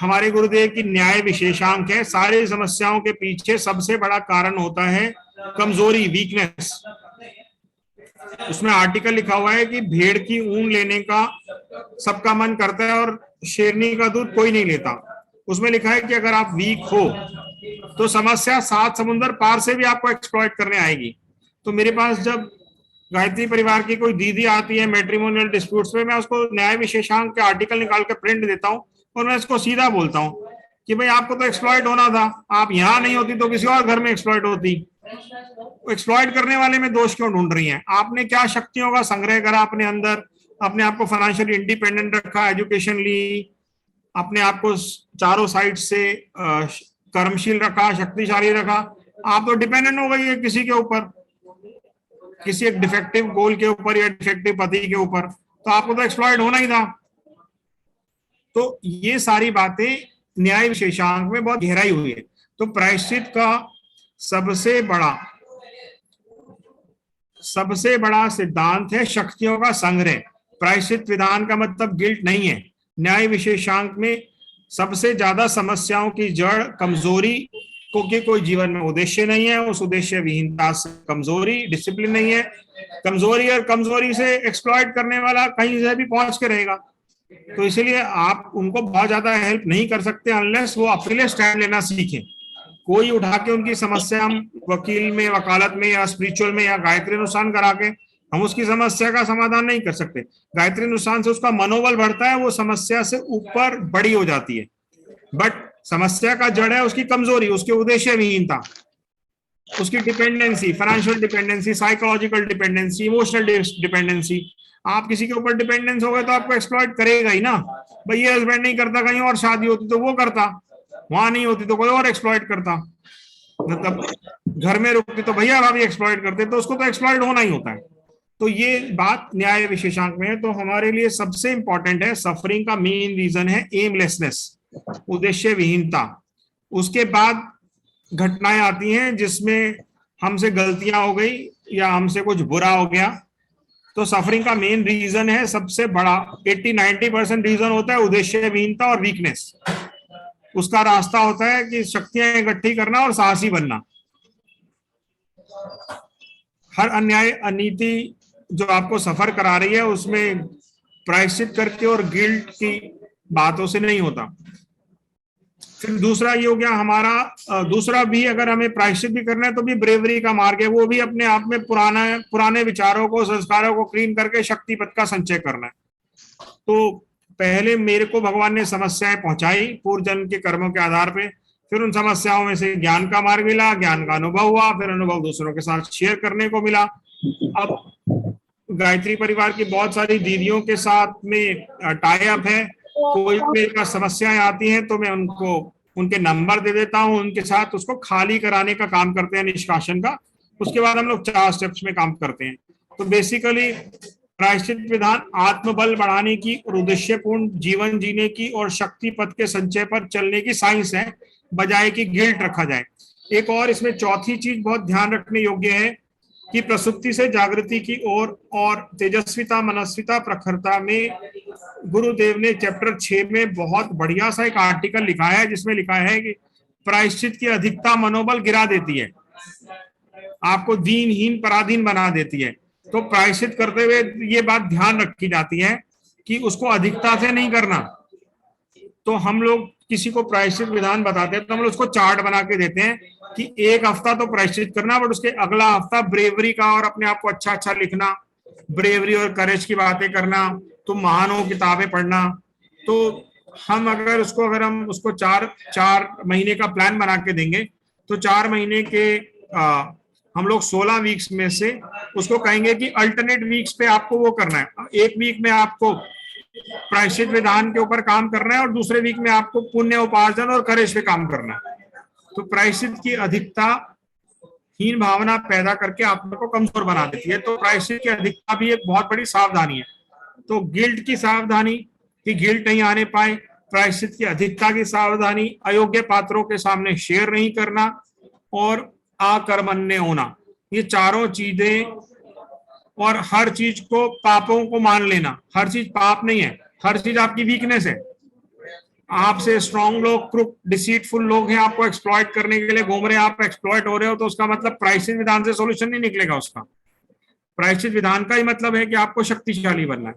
हमारे गुरुदेव की न्याय विशेषांक है। सारी समस्याओं के पीछे सबसे बड़ा कारण होता है कमजोरी, वीकनेस। उसमें आर्टिकल लिखा हुआ है कि भेड़ की ऊन लेने का सबका मन करता है और शेरनी का दूध कोई नहीं लेता। उसमें लिखा है कि अगर आप वीक हो तो समस्या 7 समुंदर पार से भी आपको एक्सप्लॉइट करने आएगी। तो मेरे पास जब गायत्री परिवार की कोई दीदी आती है मैट्रिमोनियल डिस्प्यूट्स में, मैं उसको न्याय विशेषांक के आर्टिकल निकाल कर प्रिंट देता हूँ और मैं इसको सीधा बोलता हूँ कि भाई आपको तो एक्सप्लॉइट होना था, आप यहाँ नहीं होती तो किसी और घर में एक्सप्लॉइट होती। एक्सप्लॉइट करने वाले में दोष क्यों ढूंढ रही हैं? आपने क्या शक्तियों का संग्रह करा अपने अंदर, अपने आप को फाइनेंशियली इंडिपेंडेंट रखा, एजुकेशन ली, अपने आप को चारों साइड से कर्मशील रखा, शक्तिशाली रखा। आप तो डिपेंडेंट हो गई है किसी के ऊपर, किसी एक डिफेक्टिव गोल के ऊपर या डिफेक्टिव पति के ऊपर, तो आपको तो एक्सप्लॉइट होना ही था। तो ये सारी बातें न्याय विशेषांक में बहुत गहराई हुई है। तो प्रायश्चित का सबसे बड़ा सिद्धांत है शक्तियों का संग्रह। प्रायश्चित विधान का मतलब गिल्ट नहीं है। न्याय विशेषांक में सबसे ज्यादा समस्याओं की जड़ कमजोरी, क्योंकि कोई जीवन में उद्देश्य नहीं है, उस उद्देश्य विहीनता से कमजोरी, डिसिप्लिन नहीं है, कमजोरी, और कमजोरी से एक्सप्लॉइट करने वाला कहीं से भी पहुंच के रहेगा। तो इसलिए आप उनको बहुत ज्यादा हेल्प नहीं कर सकते अनलेस वो अपने लिए स्टैंड लेना सीखें। कोई उठा के उनकी समस्या हम वकील में, वकालत में या स्पिरिचुअल में या गायत्री अनुष्ठान करा के हम उसकी समस्या का समाधान नहीं कर सकते। गायत्री अनुष्ठान से उसका मनोबल बढ़ता है, वो समस्या से ऊपर बड़ी हो जाती है। बट समस्या का जड़ है उसकी कमजोरी, उसके उद्देश्य विहीनता, उसकी dependency, financial dependency, psychological dependency, emotional dependency. आप किसी के ऊपर डिपेंडेंस हो गए तो आपको एक्सप्लॉइट करेगा ही ना। भाई ये हस्बैंड नहीं करता, कहीं और शादी होती तो वो करता, वहां नहीं होती तो कोई और एक्सप्लॉइट करता, मतलब घर में रुकती तो भैया भाभी एक्सप्लॉइट करते, तो उसको तो एक्सप्लॉइट होना ही होता है। तो ये बात न्याय विशेषांक में है। तो हमारे लिए सबसे इंपॉर्टेंट है, सफरिंग का मेन रीजन है एमलेसनेस, उद्देश्य विहीनता। उसके बाद घटनाएं आती हैं जिसमें हमसे गलतियां हो गई या हमसे कुछ बुरा हो गया। तो सफरिंग का मेन रीजन है, सबसे बड़ा 80-90% रीजन होता है उद्देश्य विहीनता और वीकनेस। उसका रास्ता होता है कि शक्तियां इकट्ठी करना और साहसी बनना। हर अन्याय अनीति जो आपको सफर करा रही है उसमें प्रायश्चित करके और गिल्ट की बातों से नहीं होता। फिर दूसरा ये हो गया हमारा, दूसरा भी अगर हमें प्रायश्चित भी करना है तो भी ब्रेवरी का मार्ग है, वो भी अपने आप में पुराने विचारों को, संस्कारों को क्लीन करके शक्तिपथ का संचय करना है। तो पहले मेरे को भगवान ने समस्याएं पहुंचाई पूर्व जन्म के कर्मों के आधार पे, फिर उन समस्याओं में से ज्ञान का मार्ग मिला, ज्ञान का अनुभव हुआ, फिर अनुभव दूसरों के साथ शेयर करने को मिला। अब गायत्री परिवार की बहुत सारी दीदियों के साथ में टाई अप है। कोई मेरे पास समस्याएं आती हैं तो मैं उनको उनके नंबर दे देता हूं, उनके साथ उसको खाली कराने का काम करते हैं, निष्कासन का। उसके बाद हम लोग 4 स्टेप्स में काम करते हैं। तो बेसिकली प्रायश्चित विधान आत्मबल बढ़ाने की और उद्देश्यपूर्ण जीवन जीने की और शक्ति पथ के संचय पर चलने की साइंस है, बजाय कि गिल्ट रखा जाए। एक और इसमें चौथी चीज बहुत ध्यान रखने योग्य है कि प्रसुप्ति से जागृति की ओर और तेजस्विता, मनस्विता, प्रखरता में गुरुदेव ने चैप्टर 6 में बहुत बढ़िया सा एक आर्टिकल लिखा है, जिसमें लिखा है कि प्रायश्चित की अधिकता मनोबल गिरा देती है, आपको दीनहीन पराधीन बना देती है। तो प्रायश्चित करते हुए ये बात ध्यान रखी जाती है कि उसको अधिकता से नहीं करना। तो हम लोग किसी को प्रायश्चित विधान बताते हैं तो हम लोग उसको चार्ट बना के देते हैं कि एक हफ्ता तो प्रायश्चित करना, बट उसके अगला हफ्ता ब्रेवरी का और अपने आप को अच्छा अच्छा लिखना, ब्रेवरी और करेज की बातें करना, तो महानों किताबें पढ़ना। तो हम अगर हम उसको चार महीने का प्लान बना के देंगे तो 4 महीने के हम लोग 16 वीक्स में से उसको कहेंगे कि अल्टरनेट वीक्स पे आपको वो करना है। एक वीक में आपको प्रायश्चित विधान के ऊपर काम करना है और दूसरे वीक में आपको पुण्य उपार्जन और करेज पे काम करना है। तो प्रायश्चित की अधिकता हीन भावना पैदा करके आप लोग को कमजोर बना देती है। तो प्रायश्चित की अधिकता भी एक बहुत बड़ी सावधानी है। तो गिल्ट की सावधानी कि गिल्ट नहीं आने पाए, प्रायश्चित की अधिकता की सावधानी, अयोग्य पात्रों के सामने शेयर नहीं करना और अकर्मण्य होना, ये चारों चीजें। और हर चीज को पापों को मान लेना, हर चीज पाप नहीं है, हर चीज आपकी वीकनेस है। आपसे स्ट्रॉन्ग लोग, क्रुक, डिसीटफुल लोग हैं, आपको एक्सप्लॉइट करने के लिए घूम रहे हैं, आप एक्सप्लॉइट हो रहे हो, तो उसका मतलब प्रायश्चित विधान से सोल्यूशन नहीं निकलेगा। उसका प्रायश्चित विधान का ही मतलब है कि आपको शक्तिशाली बनना है।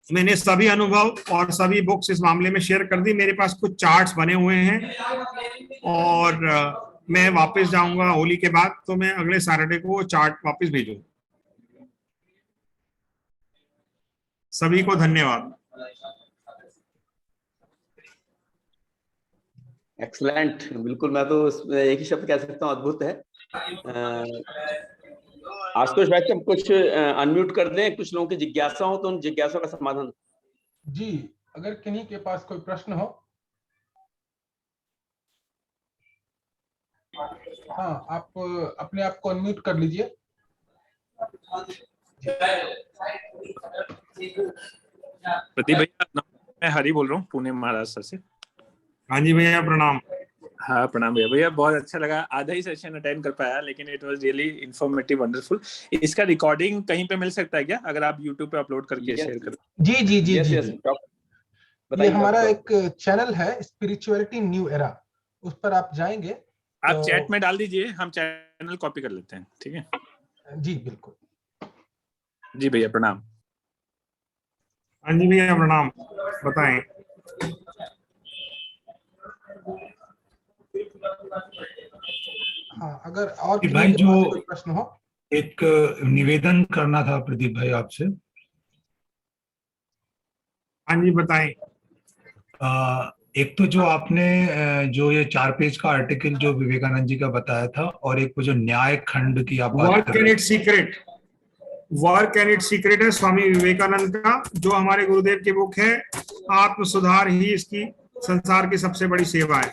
मैंने सभी अनुभव और सभी बुक्स इस मामले में शेयर कर दी। मेरे पास कुछ चार्ट्स बने हुए हैं और मैं वापस जाऊंगा होली के बाद, तो मैं अगले सैटरडे को वो चार्ट वापस भेजूंगा। सभी को धन्यवाद। एक्सलेंट, बिल्कुल, मैं तो उसमें एक ही शब्द कह सकता हूँ, अद्भुत है। आशुतोष भाई, हम कुछ अनम्यूट कर दें, कुछ लोगों की जिज्ञासा हो तो उन जिज्ञासा का समाधान। जी, अगर किन्हीं के पास कोई प्रश्न हो। हाँ, आप अपने आप को अनम्यूट कर लीजिए। प्रदीप भैया, मैं हरी बोल रहा हूँ, पुणे महाराष्ट्र से। हाँ जी भैया, प्रणाम। हाँ प्रणाम भैया। भैया बहुत अच्छा लगा, आधा ही सेशन अटेंड कर पाया, लेकिन it was really informative, wonderful. इसका रिकॉर्डिंग कहीं पे मिल सकता है क्या, अगर आप यूट्यूब पे अपलोड करके शेयर करें? जी जी जी यस जी, यस, जी। ये हमारा एक चैनल है, स्पिरिचुअलिटी न्यू एरा, उस पर आप जाएंगे आप तो... चैट में डाल दीजिए, हम चैनल कॉपी कर लेते हैं, ठीक है? जी बिल्कुल। जी भैया, प्रणाम। हाँ जी भैया, प्रणाम, बताएं। हाँ, अगर और भाई जो कोई प्रश्न हो। एक निवेदन करना था प्रदीप भाई आपसे। हाँ जी, बताएं। एक तो जो आपने जो ये 4 पेज का आर्टिकल जो विवेकानंद जी का बताया था, और एक वो जो न्याय खंड की आप बात वर्क कर एंड रहे it secret, work and it secret है स्वामी विवेकानंद का, जो हमारे गुरुदेव की बुक है। आत्म सुधार ही इसकी संसार की सबसे बड़ी सेवा है।